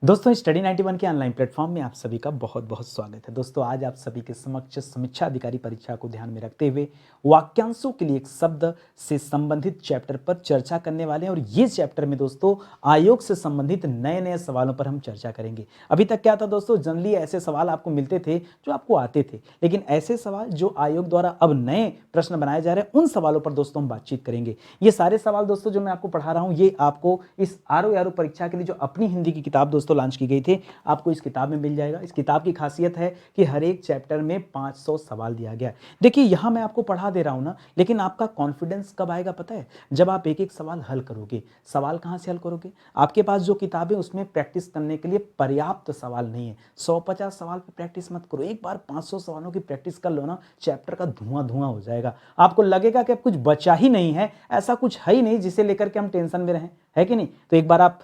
दोस्तों स्टडी 91 के online platform में आप सभी का बहुत बहुत स्वागत है। दोस्तों आज आप सभी के समक्ष समीक्षा अधिकारी परीक्षा को ध्यान में रखते हुए वाक्यांशों के लिए एक शब्द से संबंधित चैप्टर पर चर्चा करने वाले हैं और ये चैप्टर में दोस्तों आयोग से संबंधित नए नए सवालों पर हम चर्चा करेंगे। अभी तक क्या था दोस्तों, जनरली ऐसे सवाल आपको मिलते थे जो आपको आते थे, लेकिन ऐसे सवाल जो आयोग द्वारा अब नए प्रश्न बनाए जा रहे हैं उन सवालों पर दोस्तों हम बातचीत करेंगे। ये सारे सवाल दोस्तों जो मैं आपको पढ़ा रहा हूँ ये आपको इस आरओ परीक्षा के लिए जो अपनी हिंदी की किताब दोस्तों लॉन्च की गई थी आपको इस किताब में मिल जाएगा। इस किताब की खासियत है कि हर एक चैप्टर में 500 सवाल दिया गया है। देखिए यहां मैं आपको पढ़ा दे रहा हूं ना, लेकिन आपका कॉन्फिडेंस कब आएगा पता है? जब आप एक एक सवाल हल करोगे। सवाल कहां से हल करोगे? आपके पास जो किताब है उसमें प्रैक्टिस करने के लिए पर्याप्त सवाल नहीं है। 150 सवाल पर प्रैक्टिस मत करो, एक बार 500 सवालों की प्रैक्टिस कर लो ना, चैप्टर का धुआं धुआं हो जाएगा। आपको लगेगा कि अब कुछ बचा ही नहीं है, ऐसा कुछ है ही नहीं जिसे लेकर के हम टेंशन में रहें, है कि नहीं? तो एक बार आप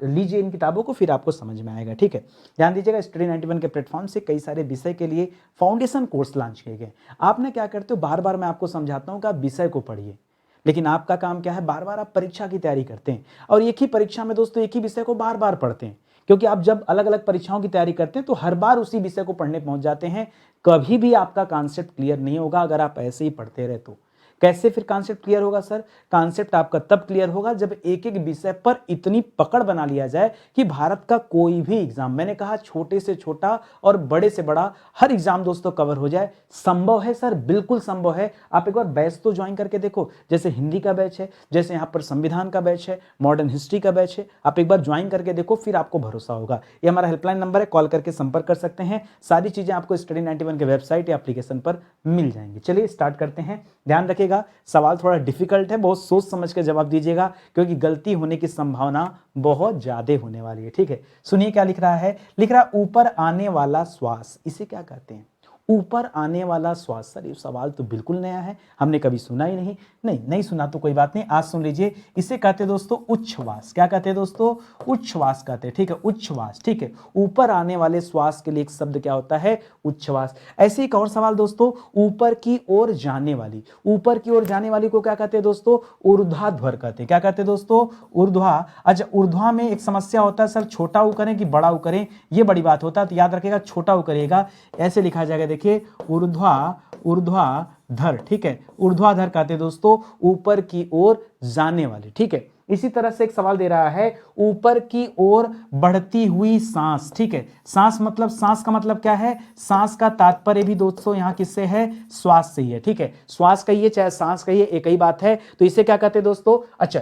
लीजिए इन किताबों को, फिर आपको समझ में आएगा। ठीक है, ध्यान दीजिएगा, स्टडी 91 के प्लेटफॉर्म से कई सारे विषय के लिए फाउंडेशन कोर्स लॉन्च किए गए। आपने क्या करते हो, बार बार मैं आपको समझाता हूं कि आप विषय को पढ़िए, लेकिन आपका काम क्या है, बार बार आप परीक्षा की तैयारी करते हैं और एक ही परीक्षा में दोस्तों एक ही विषय को बार बार पढ़ते हैं। क्योंकि आप जब अलग अलग परीक्षाओं की तैयारी करते हैं तो हर बार उसी विषय को पढ़ने पहुंच जाते हैं। कभी भी आपका कॉन्सेप्ट क्लियर नहीं होगा अगर आप ऐसे ही पढ़ते रहे तो। कैसे फिर कॉन्सेप्ट क्लियर होगा सर? कॉन्सेप्ट आपका तब क्लियर होगा जब एक एक विषय पर इतनी पकड़ बना लिया जाए कि भारत का कोई भी एग्जाम, मैंने कहा छोटे से छोटा और बड़े से बड़ा, हर एग्जाम दोस्तों कवर हो जाए। संभव है सर, बिल्कुल संभव है। आप एक बार बैच तो ज्वाइन करके देखो, जैसे हिंदी का बैच है, जैसे यहाँ पर संविधान का बैच है, मॉडर्न हिस्ट्री का बैच है, आप एक बार ज्वाइन करके देखो, फिर आपको भरोसा होगा। ये हमारा हेल्पलाइन नंबर है, कॉल करके संपर्क कर सकते हैं। सारी चीजें आपको स्टडी 91 के वेबसाइट या एप्लीकेशन पर मिल जाएंगी। चलिए स्टार्ट करते हैं। ध्यान रखिएगा सवाल थोड़ा डिफिकल्ट है, बहुत सोच समझ के जवाब दीजिएगा क्योंकि गलती होने की संभावना बहुत ज्यादा होने वाली है। ठीक है, सुनिए क्या लिख रहा है। लिख रहा है ऊपर आने वाला श्वास, इसे क्या कहते हैं? ऊपर आने वाला श्वास। सर ये सवाल तो बिल्कुल नया है, हमने कभी सुना ही नहीं। नहीं सुना तो कोई बात नहीं, आज सुन लीजिए। इसे कहते हैं दोस्तों उच्छ्वास। क्या कहते हैं दोस्तों? उच्छ्वास कहते हैं। ठीक है, उच्छ्वास। ठीक है, ऊपर आने वाले श्वास के लिए एक शब्द क्या होता है? उच्छ्वास। ऐसे एक और सवाल दोस्तों, ऊपर की ओर जाने वाली, ऊपर की ओर जाने वाली को क्या कहते हैं दोस्तों? ऊर्ध्वाधर कहते हैं। क्या कहते हैं दोस्तों? ऊर्ध्वा। अच्छा, ऊर्ध्वा में एक समस्या होता है सर, छोटा ऊ करें कि बड़ा ऊ करें, ये बड़ी बात होता है, तो याद रखिएगा छोटा ऊ करिएगा। ऐसे लिखा जाएगा, देखिए ऊर्ध्वाधर। ठीक है, ऊर्ध्वाधर कहते हैं दोस्तों ऊपर की ओर जाने वाली। ठीक है, इसी तरह से एक सवाल दे रहा है ऊपर की ओर बढ़ती हुई सांस। ठीक है, सांस मतलब, सांस का मतलब क्या है? सांस का तात्पर्य भी दोस्तों यहां किससे है? श्वास से ही है। ठीक है, श्वास कहिए चाहे सांस कहिए एक ही बात है। तो इसे क्या कहते हैं दोस्तों? अच्छा,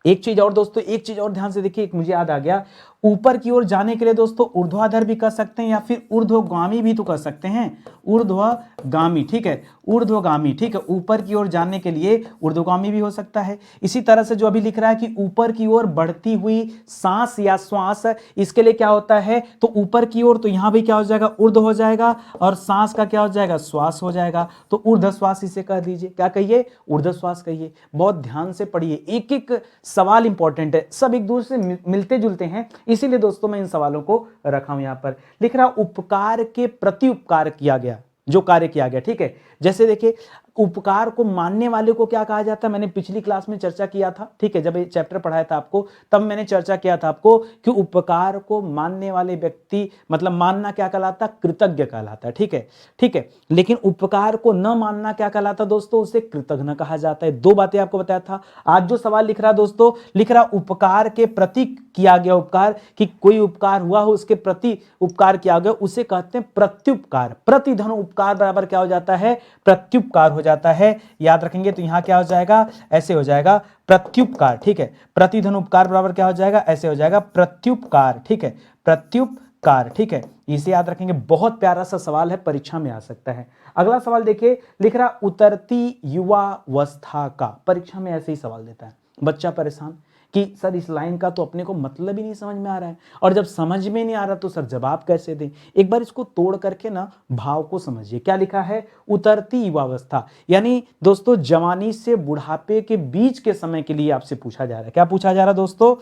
एक चीज और दोस्तों, एक चीज और ध्यान से देखिए, एक मुझे याद आ गया। ऊपर की ओर जाने के लिए दोस्तों ऊर्ध्वाधर भी कर सकते हैं या फिर ऊर्ध्वगामी भी तो कर सकते हैं। ऊर्ध्वगामी। ठीक है, ऊर्ध्वगामी। ठीक है, ऊपर की ओर जाने के लिए ऊर्ध्वगामी भी हो सकता है। इसी तरह से जो अभी लिख रहा है कि ऊपर की ओर बढ़ती हुई सांस या श्वास, इसके लिए क्या होता है? तो ऊपर की ओर, तो यहां भी क्या हो जाएगा? ऊर्ध्व हो जाएगा और सांस का क्या हो जाएगा? श्वास हो जाएगा। तो ऊर्ध्व श्वास इसे कह दीजिए। क्या कहिए? ऊर्ध्व श्वास कहिए। बहुत ध्यान से पढ़िए, एक एक सवाल इंपॉर्टेंट है, सब एक दूसरे से मिलते जुलते हैं, इसीलिए दोस्तों मैं इन सवालों को रखा हूं यहां पर। लिख रहा उपकार के प्रति उपकार किया गया, जो कार्य किया गया। ठीक है, जैसे देखिए उपकार को मानने वाले को क्या कहा जाता है? मैंने पिछली क्लास में चर्चा किया था। ठीक है, जब ये चैप्टर पढ़ाया था आपको तब मैंने चर्चा किया था आपको कि उपकार को मानने वाले व्यक्ति, मतलब मानना क्या कहलाता? कृतज्ञ कहलाता है। ठीक है, ठीक है, लेकिन उपकार को न मानना क्या कहलाता दोस्तों? उसे कृतज्ञ कहा जाता है। दो बातें आपको बताया था। आज जो सवाल लिख रहा दोस्तों, लिख रहा उपकार के प्रति किया गया उपकार, कि कोई उपकार हुआ हो उसके प्रति उपकार किया गया, उसे कहते हैं प्रत्युपकार। प्रतिधन उपकार बराबर क्या हो जाता है? प्रत्युपकार हो जाता है। याद रखेंगे तो यहां क्या हो जाएगा? ऐसे हो जाएगा प्रत्युपकार। ठीक है, प्रतिधन उपकार बराबर क्या हो जाएगा? ऐसे हो जाएगा प्रत्युपकार। ठीक है, प्रत्युपकार। ठीक है, इसे याद रखेंगे। बहुत प्यारा सा सवाल है, परीक्षा में आ सकता है। अगला सवाल देखिए, लिख रहा उतरती युवावस्था का। परीक्षा में ऐसे ही सवाल देता है, बच्चा परेशान कि सर इस लाइन का तो अपने को मतलब ही नहीं समझ में आ रहा है, और जब समझ में नहीं आ रहा तो सर जवाब कैसे दें? एक बार इसको तोड़ करके ना भाव को समझिए। क्या लिखा है? उतरती युवावस्था, यानी दोस्तों जवानी से बुढ़ापे के बीच के समय के लिए आपसे पूछा जा रहा है। क्या पूछा जा रहा है दोस्तों?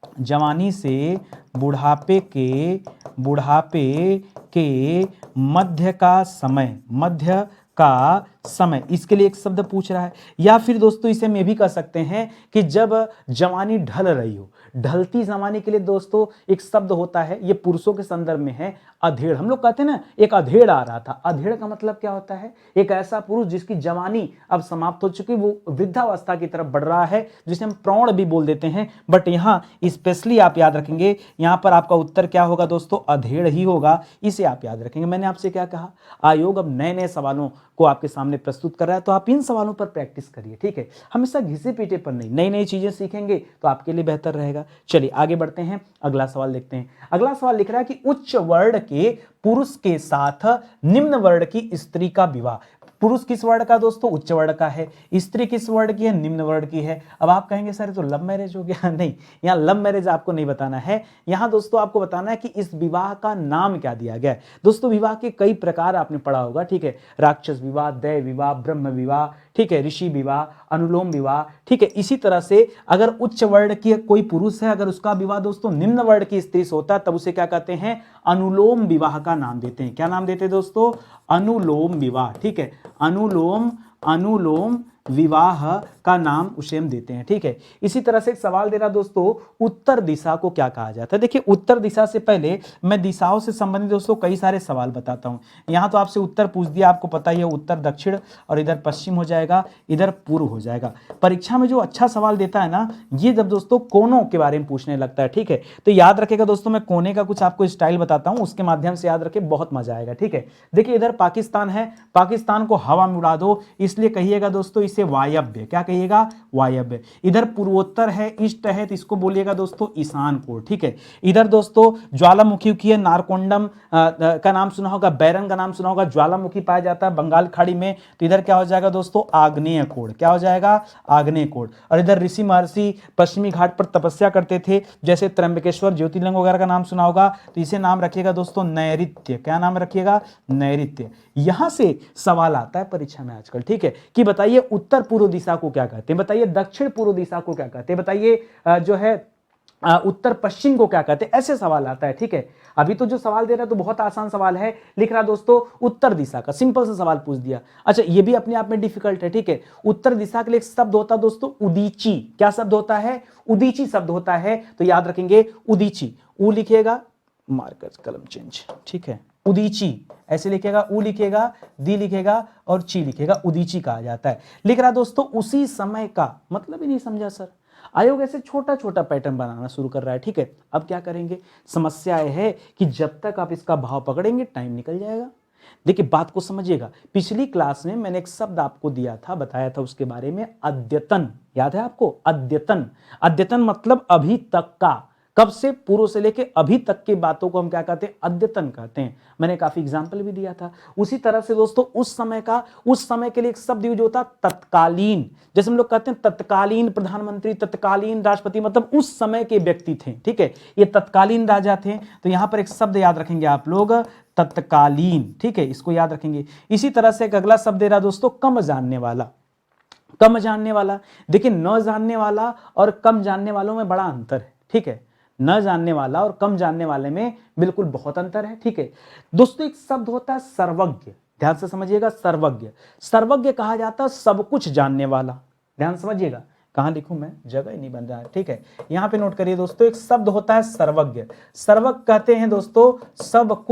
जवानी से बुढ़ापे के मध्य का समय, इसके लिए एक शब्द पूछ रहा है। या फिर दोस्तों इसे मैं भी कह सकते हैं कि जब जवानी ढल रही हो, ढलती जमाने के लिए दोस्तों एक शब्द होता है, ये पुरुषों के संदर्भ में है, अधेड़। हम लोग कहते हैं ना एक अधेड़ आ रहा था, अधेड़ का मतलब क्या होता है, एक ऐसा पुरुष जिसकी जवानी अब समाप्त हो चुकी, वो वृद्धावस्था की तरफ बढ़ रहा है, जिसे हम प्रौढ़ भी बोल देते हैं। बट यहाँ स्पेशली आप याद रखेंगे, यहाँ पर आपका उत्तर क्या होगा दोस्तों, अधेड़ ही होगा, इसे आप याद रखेंगे। मैंने आपसे क्या कहा, आयोग अब नए नए सवालों को आपके सामने प्रस्तुत कर रहा है, तो आप इन सवालों पर प्रैक्टिस करिए, ठीक है। हमेशा घिसे पीटे पर नहीं, नई नई चीजें सीखेंगे तो आपके लिए बेहतर रहेगा। चलिए आगे बढ़ते हैं, अगला सवाल देखते हैं। अगला सवाल लिख रहा है कि उच्च वर्ण के पुरुष के साथ निम्न वर्ण की स्त्री का विवाह। पुरुष किस वर्ण का दोस्तों, उच्च वर्ण का है, स्त्री किस वर्ण की है, निम्न वर्ण की है। अब आप कहेंगे सर तो लव मैरिज हो गया। नहीं, यहाँ लव मैरिज आपको नहीं बताना है, यहाँ दोस्तों आपको बताना है कि इस विवाह का नाम क्या दिया गया है। दोस्तों विवाह के कई प्रकार आपने पढ़ा होगा, ठीक है, राक्षस विवाह, दैव विवाह, ब्रह्म विवाह, ठीक है, ऋषि विवाह, अनुलोम विवाह, ठीक है। इसी तरह से अगर उच्च वर्ण की कोई पुरुष है, अगर उसका विवाह दोस्तों निम्न वर्ण की स्त्री से होता है, तब उसे क्या कहते हैं, अनुलोम विवाह का नाम देते हैं। क्या नाम देते हैं दोस्तों, अनुलोम विवाह, ठीक है, अनुलोम विवाह का नाम उसे हम देते हैं, ठीक है। इसी तरह से एक सवाल दे रहा दोस्तों, उत्तर दिशा को क्या कहा जाता है। देखिए उत्तर दिशा से पहले मैं दिशाओं से संबंधित दोस्तों कई सारे सवाल बताता हूं। यहां तो आपसे उत्तर पूछ दिया, आपको पता ही है उत्तर दक्षिण और इधर पश्चिम हो जाएगा, इधर पूर्व हो जाएगा। परीक्षा में जो अच्छा सवाल देता है ना, ये जब दोस्तों कोनों के बारे में पूछने लगता है, ठीक है, तो याद रखेगा दोस्तों, मैं कोने का कुछ आपको स्टाइल बताता हूं, उसके माध्यम से याद रखे, बहुत मजा आएगा, ठीक है। देखिए इधर पाकिस्तान है, पाकिस्तान को हवा में उड़ा दो, इसलिए कहिएगा दोस्तों इसे वायव्य, क्या कहिएगा, वायव्य। इधर पूर्वोत्तर है, ईस्ट है, तो इसको बोलिएगा दोस्तों ईशान कोण, ठीक है। इधर दोस्तों ज्वालामुखी की है, नारकोंडम का नाम सुना होगा, बैरन का नाम सुना होगा, ज्वालामुखी पाया जाता है बंगाल खाड़ी में, तो इधर क्या हो जाएगा दोस्तों, आग्नेय कोण, क्या हो जाएगा, आग्नेय कोण। और इधर ऋषि महर्षि पश्चिमी घाट पर तपस्या करते थे, जैसे त्र्यंबकेश्वर, ज्योतिर्लिंग वगैरह का नाम सुना होगा, तो इसे नाम रखिएगा दोस्तों नैऋत्य। क्या नाम रखिएगा, नैऋत्य। यहां से सवाल आता है परीक्षा में आजकल, ठीक है, कि बताइए उत्तर पूर्व दिशा को क्या कहते हैं, बताइए दक्षिण पूर्व दिशा को क्या कहते हैं, बताइए जो है उत्तर पश्चिम को क्या कहते हैं, ऐसे सवाल आता है, ठीक है। अभी तो जो सवाल दे रहा है तो बहुत आसान सवाल है, लिख रहा दोस्तों उत्तर दिशा का, सिंपल सा सवाल पूछ दिया। अच्छा ये भी अपने आप में डिफिकल्ट है, ठीक है। उत्तर दिशा के लिए एक शब्द होता है दोस्तों उदीची। क्या शब्द होता है, उदीची शब्द होता है, तो याद रखेंगे उदीची। ऊ लिखिएगा, मार्कर कलम चेंज, ठीक है, उदीची ऐसे लिखेगा, ऊ लिखेगा, दी लिखेगा और ची लिखेगा, उदीची कहा जाता है। लिख रहा दोस्तों उसी समय का, मतलब ही नहीं समझा सर। आयोग ऐसे छोटा छोटा पैटर्न बनाना शुरू कर रहा है, ठीक है। अब क्या करेंगे, समस्या यह है कि जब तक आप इसका भाव पकड़ेंगे टाइम निकल जाएगा। देखिए बात को समझिएगा, पिछली क्लास में मैंने एक शब्द आपको दिया था, बताया था उसके बारे में, अद्यतन। याद है आपको, अद्यतन। अद्यतन मतलब अभी तक का, कब से, पूर्व से लेके अभी तक की बातों को हम क्या कहते हैं, अद्यतन कहते हैं। मैंने काफी एग्जाम्पल भी दिया था। उसी तरह से दोस्तों उस समय का, उस समय के लिए एक शब्द यूज होता तत्कालीन। जैसे हम लोग कहते हैं तत्कालीन प्रधानमंत्री, तत्कालीन राष्ट्रपति, मतलब उस समय के व्यक्ति थे, ठीक है, ये तत्कालीन राजा थे। तो यहां पर एक शब्द याद रखेंगे आप लोग, तत्कालीन, ठीक है, इसको याद रखेंगे। इसी तरह से एक अगला शब्द दे रहा दोस्तों, कम जानने वाला। कम जानने वाला, देखिए न जानने वाला और कम जानने वालों में बड़ा अंतर है, ठीक है। न जानने वाला और कम जानने वाले में बिल्कुल बहुत अंतर है, ठीक है दोस्तों। एक शब्द होता है सर्वज्ञ, ध्यान से समझिएगा, सर्वज्ञ। सर्वज्ञ कहा जाता है सब कुछ जानने वाला। ध्यान समझिएगा, कहां लिखूं मैं, जगह ही नहीं बन रहा है, ठीक है। यहां पे नोट करिए दोस्तों, एक शब्द होता है सर्वज्ञ। सर्वज्ञ कहते हैं दोस्तों सब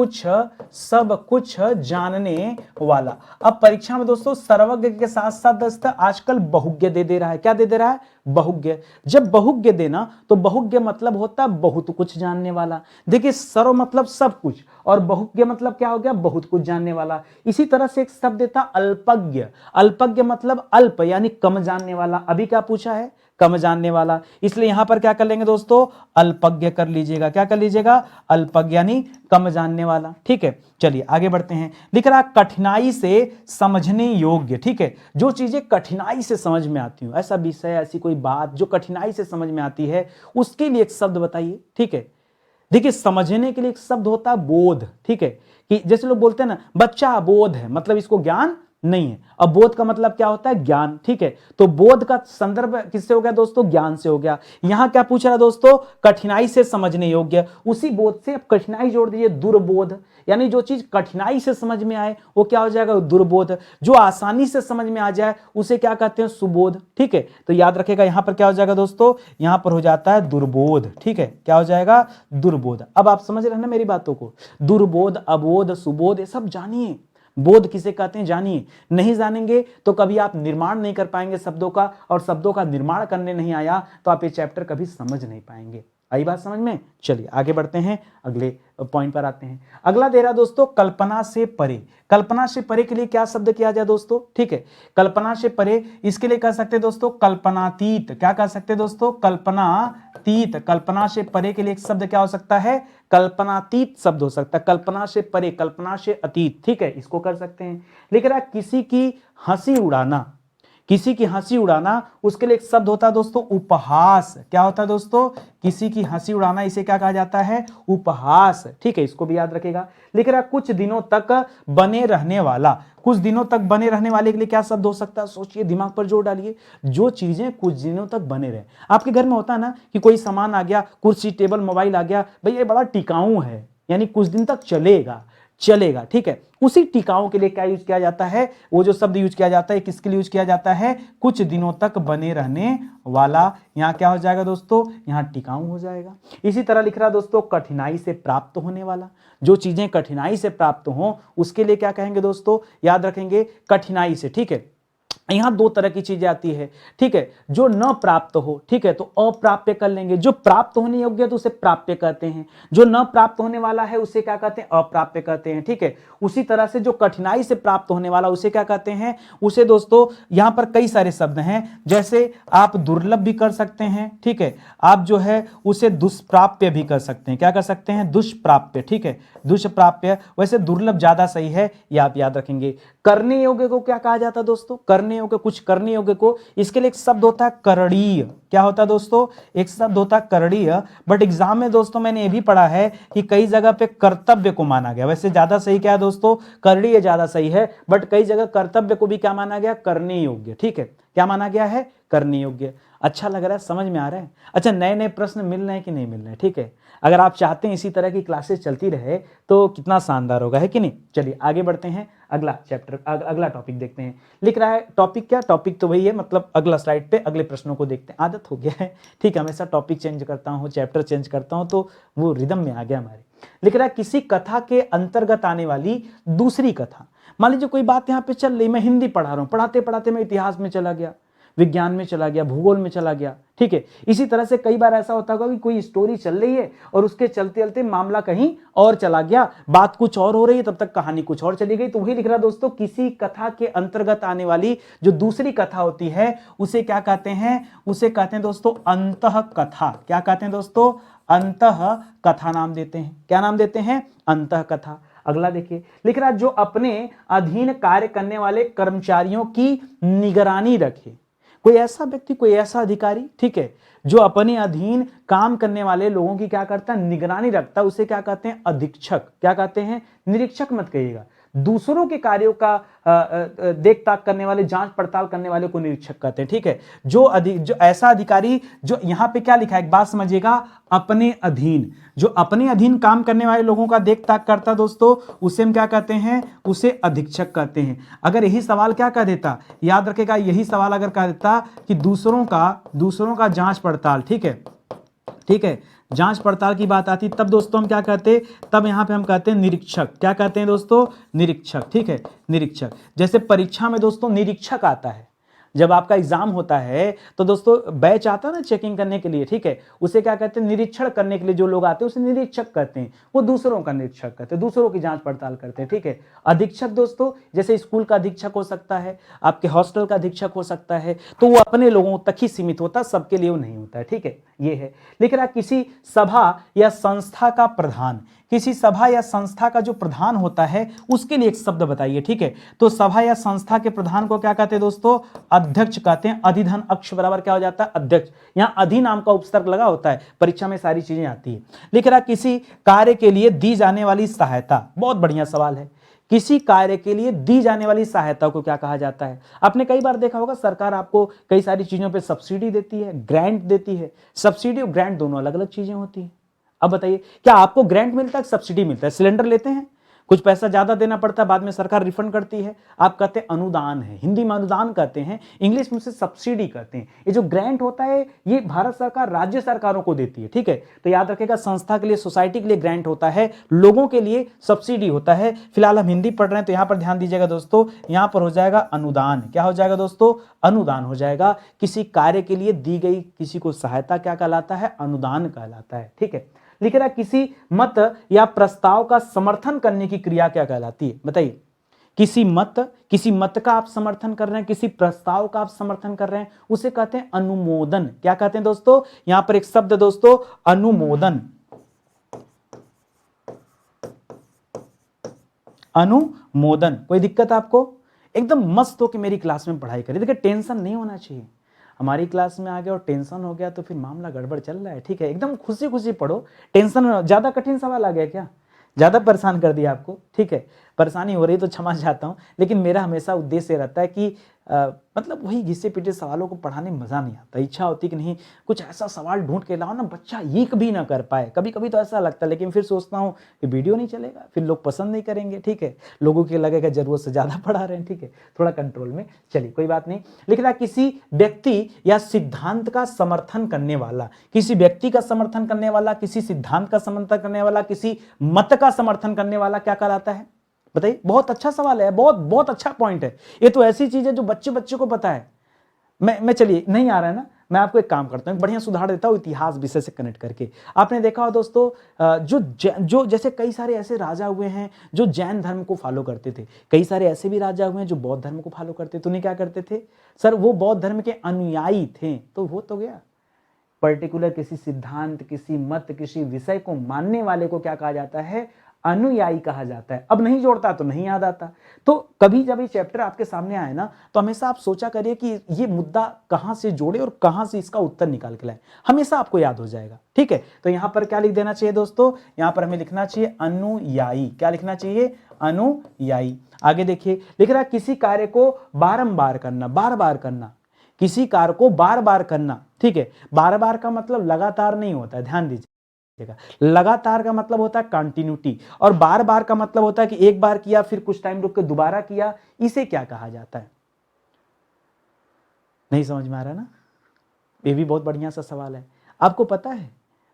कुछ जानने वाला। अब परीक्षा में दोस्तों सर्वज्ञ के साथ साथ दोस्तों आजकल बहुज्ञ दे रहा है। क्या दे रहा है, बहुज्ञ। जब बहुज्ञ देना तो बहुज्ञ मतलब होता है बहुत कुछ जानने वाला। देखिए सर्व मतलब सब कुछ और बहुज्ञ मतलब क्या हो गया, बहुत कुछ जानने वाला। इसी तरह से एक शब्द देता अल्पज्ञ। अल्पज्ञ मतलब अल्प यानी कम जानने वाला। अभी क्या पूछा है, कम जानने वाला, इसलिए यहां पर क्या कर लेंगे दोस्तों, अल्पज्ञ कर लीजिएगा। क्या कर लीजिएगा, अल्पज्ञ यानी कम जानने वाला, ठीक है। चलिए आगे बढ़ते हैं। लिख रहा कठिनाई से समझने योग्य, ठीक है, जो चीजें कठिनाई से समझ में आती हो, ऐसा विषय, ऐसी कोई बात जो कठिनाई से समझ में आती है, उसके लिए एक शब्द बताइए, ठीक है। देखिए समझने के लिए एक शब्द होता है बोध, ठीक है, कि जैसे लोग बोलते हैं ना बच्चा बोध है, मतलब इसको ज्ञान नहीं है। अब बोध का मतलब क्या होता है? ज्ञान, ठीक है। तो बोध का संदर्भ किससे हो गया दोस्तों? ज्ञान से हो गया। यहां क्या पूछ रहा है दोस्तों? कठिनाई से समझने योग्य। उसी बोध से अब कठिनाई जोड़ दीजिए, दुर्बोध, यानी जो चीज कठिनाई से समझ में आए वो क्या हो जाएगा? दुर्बोध। जो आसानी से समझ में आ जाए उसे क्या कहते हैं? सुबोध, ठीक है। तो याद रखेगा यहां पर क्या हो जाएगा दोस्तों? यहां पर हो जाता है दुर्बोध, ठीक है। क्या हो जाएगा? दुर्बोध। अब आप समझ रहे हैं ना मेरी बातों को? दुर्बोध, अबोध, सुबोध, ये सब जानिए। बोध किसे कहते हैं जानिए। नहीं जानेंगे तो कभी आप निर्माण नहीं कर पाएंगे शब्दों का, और शब्दों का निर्माण करने नहीं आया तो आप ये चैप्टर कभी समझ नहीं पाएंगे। आई बात समझ में? चलिए आगे बढ़ते हैं, अगले पॉइंट पर आते हैं। अगला दे रहा दोस्तों कल्पना से परे। कल्पना से परे के लिए क्या शब्द किया जाए दोस्तों? ठीक है, कल्पना से परे, इसके लिए कह सकते हैं दोस्तों कल्पनातीत। क्या कह सकते हैं दोस्तों? कल्पनातीत। कल्पना से परे के लिए एक शब्द क्या हो सकता है? कल्पनातीत शब्द हो सकता है। कल्पना से परे, कल्पना से अतीत, ठीक है, इसको कर सकते हैं। लेकिन किसी की हंसी उड़ाना, किसी की हंसी उड़ाना, उसके लिए एक शब्द होता है दोस्तों उपहास। क्या होता है दोस्तों? किसी की हंसी उड़ाना, इसे क्या कहा जाता है? उपहास, ठीक है, इसको भी याद रखेगा। लिख रहा कुछ दिनों तक बने रहने वाला। कुछ दिनों तक बने रहने वाले के लिए क्या शब्द हो सकता है? सोचिए, दिमाग पर जोर डालिए। जो चीजें कुछ दिनों तक बने रहे। आपके घर में होता है ना कि कोई सामान आ गया, कुर्सी, टेबल, मोबाइल आ गया, भाई ये बड़ा टिकाऊ है, यानी कुछ दिन तक चलेगा, चलेगा, ठीक है। उसी टिकाऊ के लिए क्या यूज किया जाता है? वो जो शब्द यूज किया जाता है किसके लिए यूज किया जाता है? कुछ दिनों तक बने रहने वाला। यहां क्या हो जाएगा दोस्तों? यहां टिकाऊ हो जाएगा। इसी तरह लिख रहा दोस्तों कठिनाई से प्राप्त होने वाला। जो चीजें कठिनाई से प्राप्त हो उसके लिए क्या कहेंगे दोस्तों? याद रखेंगे कठिनाई से, ठीक है। यहां दो तरह की चीजें आती है, ठीक है। जो न प्राप्त हो, ठीक है, तो अप्राप्य कर लेंगे। जो प्राप्त होने योग्य तो उसे प्राप्य कहते हैं। जो न प्राप्त होने वाला है उसे क्या कहते हैं? अप्राप्य कहते हैं, ठीक है। उसी तरह से जो कठिनाई से प्राप्त होने वाला उसे क्या कहते हैं? उसे दोस्तों यहां पर कई सारे शब्द हैं, जैसे आप दुर्लभ भी कर सकते हैं, ठीक है। आप जो है उसे दुष्प्राप्य भी कर सकते हैं। क्या कर सकते हैं? दुष्प्राप्य, ठीक है, दुष्प्राप्य। वैसे दुर्लभ ज्यादा सही है, ये आप याद रखेंगे। करने योग्य को क्या कहा जाता है दोस्तों? करने योग्य, कुछ करने योग्य को, इसके लिए एक शब्द होता है करणीय। क्या होता है दोस्तों? एक शब्द होता है करणीय। बट एग्जाम में दोस्तों मैंने ये भी पढ़ा है कि कई जगह पे कर्तव्य को माना गया। वैसे ज्यादा सही क्या है दोस्तों? करणीय ज्यादा सही है, बट कई जगह कर्तव्य को भी क्या माना गया? करने योग्य, ठीक है। क्या माना गया है? करने योग्य। अच्छा लग रहा है, समझ में आ रहा है? अच्छा, नए नए प्रश्न मिल रहे हैं कि नहीं मिल रहे हैं? ठीक है, अगर आप चाहते हैं इसी तरह की क्लासेस चलती रहे तो कितना शानदार होगा, है कि नहीं? चलिए आगे बढ़ते हैं, अगला चैप्टर, अगला टॉपिक देखते हैं। लिख रहा है टॉपिक, क्या टॉपिक तो वही है, मतलब अगला स्लाइड पे अगले प्रश्नों को देखते हैं। आदत हो गया है, ठीक है, हमेशा टॉपिक चेंज करता हूँ, चैप्टर चेंज करता हूँ तो वो रिदम में आ गया हमारे। लिख रहा है किसी कथा के अंतर्गत आने वाली दूसरी कथा। मान लीजिए कोई बात यहाँ पे चल रही, मैं हिंदी पढ़ा रहा हूँ, पढ़ाते पढ़ाते मैं इतिहास में चला गया, विज्ञान में चला गया, भूगोल में चला गया, ठीक है। इसी तरह से कई बार ऐसा होता होगा कि कोई स्टोरी चल रही है और उसके चलते चलते मामला कहीं और चला गया, बात कुछ और हो रही है, तब तक कहानी कुछ और चली गई। तो वही लिख रहा दोस्तों, किसी कथा के अंतर्गत आने वाली जो दूसरी कथा होती है उसे क्या कहते हैं? उसे कहते हैं दोस्तों अंतः कथा। क्या कहते हैं दोस्तों? अंतः कथा नाम देते हैं। क्या नाम देते हैं? अंतः कथा। अगला देखिए, लिख रहा जो अपने अधीन कार्य करने वाले कर्मचारियों की निगरानी रखे। कोई ऐसा व्यक्ति, कोई ऐसा अधिकारी, ठीक है, जो अपने अधीन काम करने वाले लोगों की क्या करता है? निगरानी रखता है, उसे क्या कहते हैं? अधीक्षक। क्या कहते हैं? निरीक्षक मत कहिएगा, दूसरों के कार्यों का देख ताक करने वाले, जांच पड़ताल करने वाले को निरीक्षक कहते हैं, ठीक है। जो ऐसा अधिकारी, जो यहां पे क्या लिखा है एक बात समझिएगा, अपने अधीन, जो अपने अधीन काम करने वाले लोगों का देख ताक करता दोस्तों, उसे हम क्या कहते हैं? उसे अधीक्षक कहते हैं। अगर यही सवाल क्या कह देता, याद रखेगा, यही सवाल अगर कह देता कि दूसरों का जांच पड़ताल, ठीक है, ठीक है, जांच पड़ताल की बात आती, तब दोस्तों हम क्या कहते? तब यहां पे हम कहते हैं निरीक्षक। क्या कहते हैं दोस्तों? निरीक्षक, ठीक है, निरीक्षक। जैसे परीक्षा में दोस्तों निरीक्षक आता है, जब आपका एग्जाम होता है तो दोस्तों बैच आता है ना चेकिंग करने के लिए, ठीक है, उसे क्या कहते हैं? निरीक्षण करने के लिए जो लोग आते हैं उसे निरीक्षक कहते हैं। वो दूसरों का निरीक्षक करते हैं, दूसरों की जांच पड़ताल करते हैं, ठीक है। अधीक्षक दोस्तों जैसे स्कूल का अधीक्षक हो सकता है, आपके हॉस्टल का अधीक्षक हो सकता है, तो वो अपने लोगों तक ही सीमित होता है, सबके लिए वो नहीं होता है, ठीक है। ये है, लिख रहा किसी सभा या संस्था का प्रधान। किसी सभा या संस्था का जो प्रधान होता है उसके लिए एक शब्द बताइए, ठीक है। तो सभा या संस्था के प्रधान को क्या कहते हैं दोस्तों? अध्यक्ष कहते हैं। अधिधन अक्ष बराबर क्या हो जाता है? अध्यक्ष। यहां अधि नाम का उपसर्ग लगा होता है, परीक्षा में सारी चीजें आती है। लिख रहा किसी कार्य के लिए दी जाने वाली सहायता। बहुत बढ़िया सवाल है, किसी कार्य के लिए दी जाने वाली सहायता को क्या कहा जाता है? आपने कई बार देखा होगा सरकार आपको कई सारी चीजों पे सब्सिडी देती है, ग्रांट देती है। सब्सिडी और ग्रांट दोनों अलग अलग चीजें होती हैं। अब बताइए, क्या आपको ग्रांट मिलता है, सब्सिडी मिलता है? सिलेंडर लेते हैं, कुछ पैसा ज्यादा देना पड़ता है, बाद में सरकार रिफंड करती है, आप कहते हैं अनुदान है, हिंदी में अनुदान कहते हैं, इंग्लिश में उसे सब्सिडी कहते हैं। ये जो ग्रांट होता है ये भारत सरकार राज्य सरकारों को देती है, ठीक है। तो याद रखिएगा, संस्था के लिए, सोसाइटी के लिए ग्रांट होता है, लोगों के लिए सब्सिडी होता है। फिलहाल हम हिंदी पढ़ रहे हैं तो यहां पर ध्यान दीजिएगा दोस्तों, यहां पर हो जाएगा अनुदान। क्या हो जाएगा दोस्तों? अनुदान हो जाएगा। किसी कार्य के लिए दी गई किसी को सहायता क्या कहलाता है? अनुदान कहलाता है, ठीक है। लिख रहा, किसी मत या प्रस्ताव का समर्थन करने की क्रिया क्या कहलाती है? बताइए, किसी मत का आप समर्थन कर रहे हैं, किसी प्रस्ताव का आप समर्थन कर रहे हैं, उसे कहते हैं अनुमोदन। क्या कहते हैं दोस्तों? यहां पर एक शब्द दोस्तों, अनुमोदन। अनुमोदन। कोई दिक्कत आपको? एकदम मस्त हो कि मेरी क्लास में पढ़ाई करिए। देखिए, टेंशन नहीं होना चाहिए। हमारी क्लास में आ गया और टेंशन हो गया तो फिर मामला गड़बड़ चल रहा है, ठीक है। एकदम खुशी खुशी पढ़ो। टेंशन, ज्यादा कठिन सवाल आ गया क्या? ज्यादा परेशान कर दिया आपको? ठीक है, परेशानी हो रही तो क्षमा चाहता हूं, लेकिन मेरा हमेशा उद्देश्य रहता है कि मतलब वही घिसे पिटे सवालों को पढ़ाने में मजा नहीं आता। इच्छा होती कि नहीं कुछ ऐसा सवाल ढूंढ के लाओ ना बच्चा एक भी ना कर पाए। कभी कभी तो ऐसा लगता है, लेकिन फिर सोचता हूँ कि वीडियो नहीं चलेगा, फिर लोग पसंद नहीं करेंगे, ठीक है। लोगों को लगेगा जरूरत से ज्यादा पढ़ा रहे हैं, ठीक है। थोड़ा कंट्रोल में चलिए, कोई बात नहीं। लिख रहा, किसी व्यक्ति या सिद्धांत का समर्थन करने वाला, किसी व्यक्ति का समर्थन करने वाला, किसी सिद्धांत का समर्थन करने वाला, किसी मत का समर्थन करने वाला क्या कहलाता है? बताइए। बहुत अच्छा सवाल है, बहुत बहुत अच्छा पॉइंट है। ये तो ऐसी चीज है जो बच्चे बच्चे को पता है। मैं चलिए, नहीं आ रहा है ना, मैं आपको एक काम करता हूं, एक बढ़िया सुधार देता हूं इतिहास विषय से कनेक्ट करके। आपने देखा हो दोस्तों, जो जैसे कई सारे ऐसे राजा हुए हैं जो जैन धर्म को फॉलो करते थे, कई सारे ऐसे भी राजा हुए हैं जो बौद्ध धर्म को फॉलो करते थे। तो उन्हें क्या करते थे? सर, वो बौद्ध धर्म के अनुयायी थे, तो वो तो गया। पर्टिकुलर किसी सिद्धांत, किसी मत, किसी विषय को मानने वाले को क्या कहा जाता है? अनुयायी कहा जाता है। अब नहीं जोड़ता तो नहीं याद आता। तो कभी जब ये चैप्टर आपके सामने आए ना, तो हमेशा आप सोचा करिए कि ये मुद्दा कहां से जोड़े और कहां से इसका उत्तर निकाल के लाए, हमेशा आपको याद हो जाएगा, ठीक है। तो यहां पर क्या लिख देना चाहिए दोस्तों? यहां पर हमें लिखना चाहिए अनुयायी। क्या लिखना चाहिए? अनुयायी। आगे देखिए, लिख रहा है, किसी कार्य को बारंबार करना, बार बार करना, किसी कार्य को बार बार करना, ठीक है। बार बार का मतलब लगातार नहीं होता है, ध्यान दीजिए। लगातार का मतलब होता है कंटिन्यूटी, और बार बार का मतलब होता है कि एक बार किया फिर कुछ टाइम रुक के दोबारा किया। इसे क्या कहा जाता है? नहीं समझ में आ रहा ना? ये भी बहुत बढ़िया सा सवाल है। आपको पता है,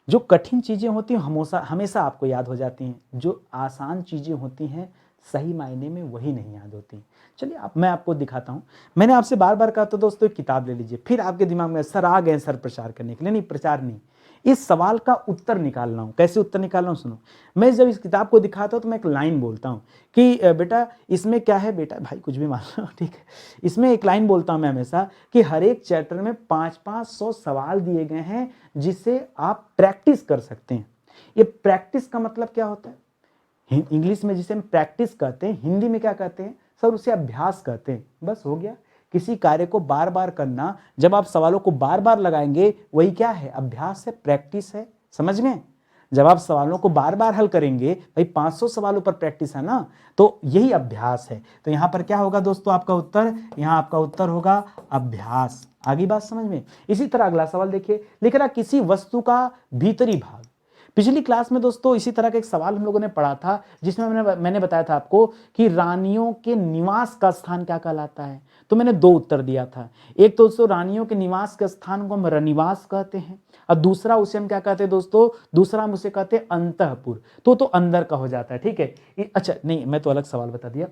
जो कठिन चीजें होती हैं हमेशा आपको याद हो जाती हैं, जो आसान चीजें होती हैं सही मायने में वही नहीं याद होती। चलिए, मैं आपको दिखाता हूं। मैंने आपसे बार बार कहा तो दोस्तों एक किताब ले लीजिए। फिर आपके दिमाग में सर आ गए, सर प्रचार करने के लिए। नहीं, प्रचार नहीं, इस सवाल का उत्तर निकालना हूं। कैसे उत्तर निकालना हूं? सुनो, मैं जब इस किताब को दिखाता हूं तो मैं एक लाइन बोलता हूं कि बेटा इसमें क्या है, बेटा भाई कुछ भी मान लो, ठीक है। इसमें एक लाइन बोलता हूं मैं हमेशा कि हर एक चैप्टर में 500-500 सवाल दिए गए हैं जिसे आप प्रैक्टिस कर सकते हैं। ये प्रैक्टिस का मतलब क्या होता है? इंग्लिश में जिसे हम प्रैक्टिस कहते हैं, हिंदी में क्या कहते हैं सर? उसे अभ्यास कहते हैं। बस हो गया। किसी कार्य को बार बार करना, जब आप सवालों को बार बार लगाएंगे वही क्या है? अभ्यास है, प्रैक्टिस है। समझ गए? जब आप सवालों को बार बार हल करेंगे, भाई 500 सवालों पर प्रैक्टिस है ना, तो यही अभ्यास है। तो यहां पर क्या होगा दोस्तों आपका उत्तर? यहां आपका उत्तर होगा अभ्यास। आगे बात समझ में? इसी तरह अगला सवाल देखिए, लिख रहा किसी वस्तु का भीतरी भाग। पिछली क्लास में दोस्तों इसी तरह का एक सवाल हम लोगों ने पढ़ा था, जिसमें मैंने बताया था आपको कि रानियों के निवास का स्थान क्या कहलाता है। तो मैंने दो उत्तर दिया था। एक तो दोस्तों, रानियों के निवास के स्थान को हम रनिवास कहते हैं, और दूसरा उसे हम क्या कहते हैं दोस्तों? दूसरा हम उसे कहते हैं अंतःपुर। तो अंदर का हो जाता है, ठीक है। अच्छा नहीं, मैं तो अलग सवाल बता दिया।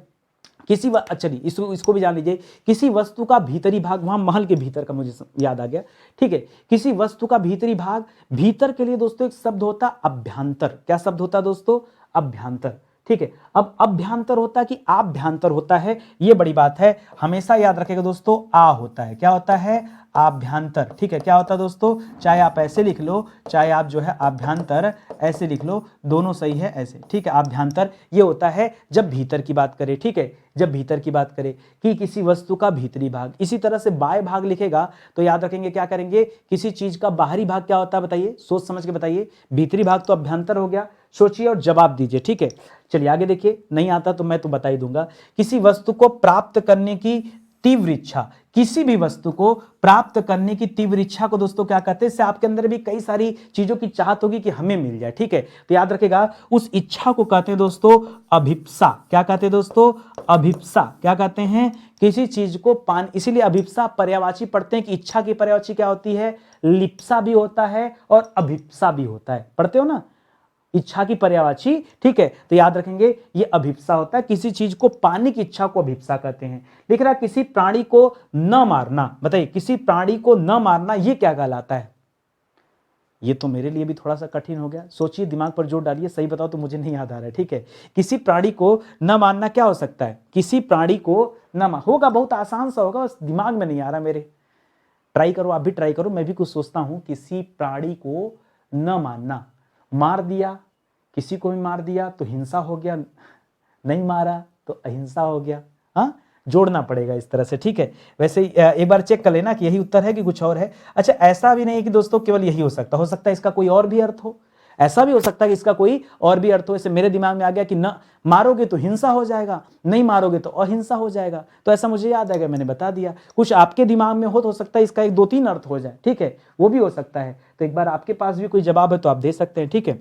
चलिए इसको भी जान लीजिए। किसी वस्तु का भीतरी भाग, वहां महल के भीतर का मुझे याद आ गया, ठीक है। किसी वस्तु का भीतरी भाग, भीतर के लिए दोस्तों एक शब्द होता अभ्यंतर। क्या शब्द होता दोस्तों? अभ्यंतर, ठीक है। अब अभ्यंतर होता कि आभ्यंतर होता है, ये बड़ी बात है, हमेशा याद रखेगा दोस्तों। आ होता है, क्या होता है? आभ्यंतर, ठीक है। क्या होता है दोस्तों, चाहे आप ऐसे लिख लो, चाहे आप जो है आभ्यंतर ऐसे लिख लो, दोनों सही है ऐसे, ठीक है। आभ्यंतर ये होता है जब भीतर की बात करें, ठीक है, जब भीतर की बात करें कि किसी वस्तु का भीतरी भाग। इसी तरह से बाह्य भाग लिखेगा तो याद रखेंगे क्या करेंगे, किसी चीज का बाहरी भाग क्या होता है बताइए, सोच समझ के बताइए। भीतरी भाग तो अभ्यंतर हो गया, सोचिए और जवाब दीजिए, ठीक है। चलिए आगे देखिए, नहीं आता तो मैं तो बता ही दूंगा। किसी वस्तु को प्राप्त करने की तीव्र इच्छा, किसी भी वस्तु को प्राप्त करने की तीव्र इच्छा को दोस्तों क्या कहते हैं, इससे आपके अंदर भी कई सारी चीजों की चाहत होगी कि हमें मिल जाए, ठीक है। तो याद रखेगा उस इच्छा को कहते हैं दोस्तों अभिप्सा। क्या कहते हैं दोस्तों, अभिप्सा। क्या कहते हैं, किसी चीज को पान, इसीलिए अभिप्सा पर्यायवाची पढ़ते हैं कि इच्छा की पर्यायवाची क्या होती है, लिप्सा भी होता है और अभिप्सा भी होता है, पढ़ते हो ना, इच्छा की पर्यायवाची, ठीक है। तो याद रखेंगे ये अभिप्सा होता है, किसी चीज को पाने की इच्छा को अभिप्सा कहते हैं। लिख रहा किसी प्राणी को न मारना, बताइए किसी प्राणी को न मारना ये क्या कहलाता है। ये तो मेरे लिए भी थोड़ा सा कठिन हो गया, सोचिए, दिमाग पर जोर डालिए, सही बताओ तो मुझे नहीं याद आ रहा है, ठीक है। किसी प्राणी को न मारना क्या हो सकता है, किसी प्राणी को न मार, होगा बहुत आसान सा होगा, बस दिमाग में नहीं आ रहा मेरे। ट्राई करो, आप भी ट्राई करो, मैं भी कुछ सोचता हूं। किसी प्राणी को न मारना, मार दिया, किसी को भी मार दिया तो हिंसा हो गया, नहीं मारा तो अहिंसा हो गया। हाँ, जोड़ना पड़ेगा इस तरह से, ठीक है। वैसे एक बार चेक कर लेना कि यही उत्तर है कि कुछ और है। अच्छा, ऐसा भी नहीं है कि दोस्तों केवल यही हो सकता है इसका कोई और भी अर्थ हो, ऐसा भी हो सकता है कि इसका कोई और भी अर्थ हो। ऐसे मेरे दिमाग में आ गया कि न मारोगे तो हिंसा हो जाएगा, नहीं मारोगे तो अहिंसा हो जाएगा, तो ऐसा मुझे याद आ गया, मैंने बता दिया। कुछ आपके दिमाग में हो सकता है इसका एक दो तीन अर्थ हो जाए, ठीक है, वो भी हो सकता है। तो एक बार आपके पास भी कोई जवाब है तो आप दे सकते हैं, ठीक है।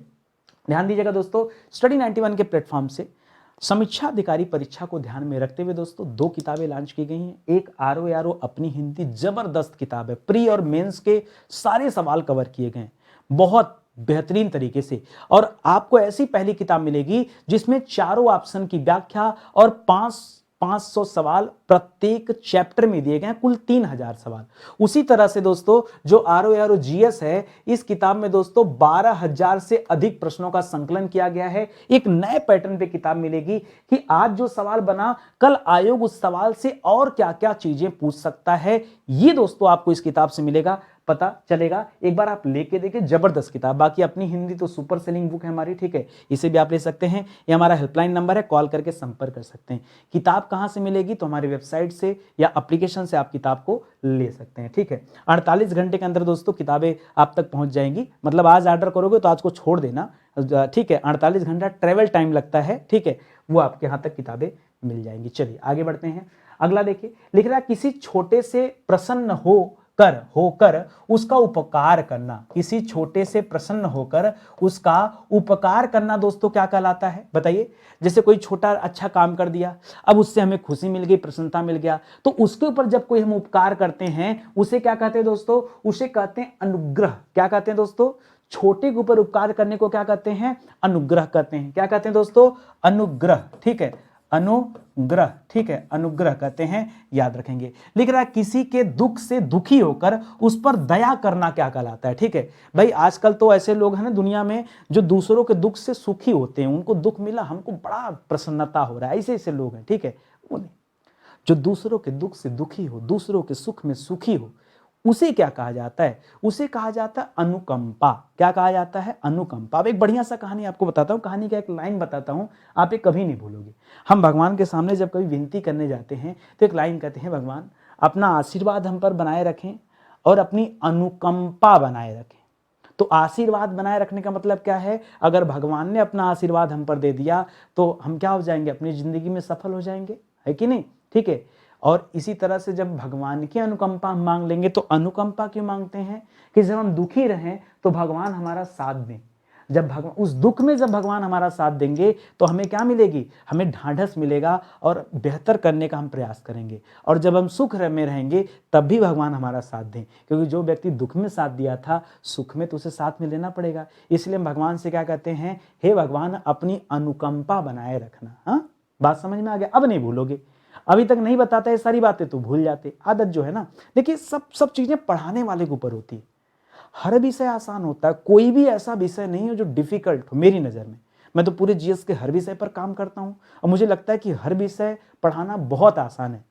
ध्यान दीजिएगा दोस्तों, स्टडी 91 के प्लेटफॉर्म से समीक्षा अधिकारी परीक्षा को ध्यान में रखते हुए दोस्तों 2 किताबें लॉन्च की गई हैं। एक आरो यारो अपनी हिंदी, जबरदस्त किताब है, प्री और मेंस के सारे सवाल कवर किए गए हैं बहुत बेहतरीन तरीके से। और आपको ऐसी पहली किताब मिलेगी जिसमें चारों ऑप्शन की व्याख्या और 500 सवाल प्रत्येक चैप्टर में दिए गए हैं, कुल 3000 सवाल। उसी तरह से दोस्तों जो आरो यारो जीएस है, इस किताब में दोस्तों 12000 से अधिक प्रश्नों का संकलन किया गया है। एक नए पैटर्न पे किताब मिलेगी कि आज जो सवाल बना, कल आयोग उस सवाल से और क्या क्या चीजें पूछ सकता है, ये दोस्तों आपको इस किताब से मिलेगा, पता चलेगा। एक बार आप लेके देखिए, जबरदस्त किताब। बाकी अपनी हिंदी तो सुपर सेलिंग बुक है हमारी, ठीक है, इसे भी आप ले सकते हैं। ये हमारा हेल्पलाइन नंबर है, कॉल करके संपर्क कर सकते हैं। किताब कहां से मिलेगी, तो हमारी वेबसाइट से या एप्लीकेशन से आप किताब को ले सकते हैं, ठीक है। 48 घंटे के अंदर दोस्तों किताबें आप तक पहुंच जाएंगी, मतलब आज ऑर्डर करोगे तो आज को छोड़ देना, ठीक है। 48 घंटा ट्रेवल टाइम लगता है, ठीक है, वो आपके यहाँ तक किताबें मिल जाएंगी। चलिए आगे बढ़ते हैं। अगला देखिए, लिख रहा है किसी छोटे से प्रसन्न होकर उसका उपकार करना। किसी छोटे से प्रसन्न होकर उसका उपकार करना दोस्तों क्या कहलाता है बताइए। जैसे कोई छोटा अच्छा काम कर दिया, अब उससे हमें खुशी मिल गई, प्रसन्नता मिल गया, तो उसके ऊपर जब कोई हम उपकार करते हैं उसे क्या कहते हैं दोस्तों, उसे कहते हैं अनुग्रह। क्या कहते हैं दोस्तों, छोटे के ऊपर उपकार करने को क्या कहते हैं, अनुग्रह कहते हैं। क्या कहते हैं दोस्तों, अनुग्रह, ठीक है, अनुग्रह, ठीक है, अनुग्रह कहते हैं, याद रखेंगे। लिख रहा है किसी के दुख से दुखी होकर उस पर दया करना क्या कहलाता है, ठीक है। भाई आजकल तो ऐसे लोग हैं ना दुनिया में जो दूसरों के दुख से सुखी होते हैं, उनको दुख मिला हमको बड़ा प्रसन्नता हो रहा है, ऐसे ऐसे लोग हैं, ठीक है। वो नहीं, जो दूसरों के दुख से दुखी हो, दूसरों के सुख में सुखी हो, उसे क्या कहा जाता है, उसे कहा जाता है अनुकंपा। क्या कहा जाता है, अनुकंपा। अब एक बढ़िया सा कहानी आपको बताता हूँ, कहानी का एक लाइन बताता हूँ, आप ये कभी नहीं भूलोगे। हम भगवान के सामने जब कभी विनती करने जाते हैं तो एक लाइन कहते हैं, भगवान अपना आशीर्वाद हम पर बनाए रखें और अपनी अनुकंपा बनाए रखें। तो आशीर्वाद बनाए रखने का मतलब क्या है, अगर भगवान ने अपना आशीर्वाद हम पर दे दिया तो हम क्या हो जाएंगे, अपनी जिंदगी में सफल हो जाएंगे, है कि नहीं, ठीक है। और इसी तरह से जब भगवान की अनुकंपा हम मांग लेंगे, तो अनुकंपा क्यों मांगते हैं कि जब हम दुखी रहें तो भगवान हमारा साथ दें। जब भगवान उस दुख में जब भगवान हमारा साथ देंगे तो हमें क्या मिलेगी, हमें ढाढ़स मिलेगा और बेहतर करने का हम प्रयास करेंगे। और जब हम सुख में रहेंगे तब भी भगवान हमारा साथ दें, क्योंकि जो व्यक्ति दुख में साथ दिया था, सुख में तो उसे साथ में लेना पड़ेगा। इसलिए हम भगवान से क्या कहते हैं, हे भगवान अपनी अनुकंपा बनाए रखना। हाँ, बात समझ में आ गया, अब नहीं भूलोगे। अभी तक नहीं बताता ये सारी बातें तो भूल जाते, आदत जो है ना। देखिए सब चीजें पढ़ाने वाले के ऊपर होती है। हर विषय आसान होता है, कोई भी ऐसा विषय नहीं है जो डिफिकल्ट हो मेरी नजर में। मैं तो पूरे जीएस के हर विषय पर काम करता हूं और मुझे लगता है कि हर विषय पढ़ाना बहुत आसान है।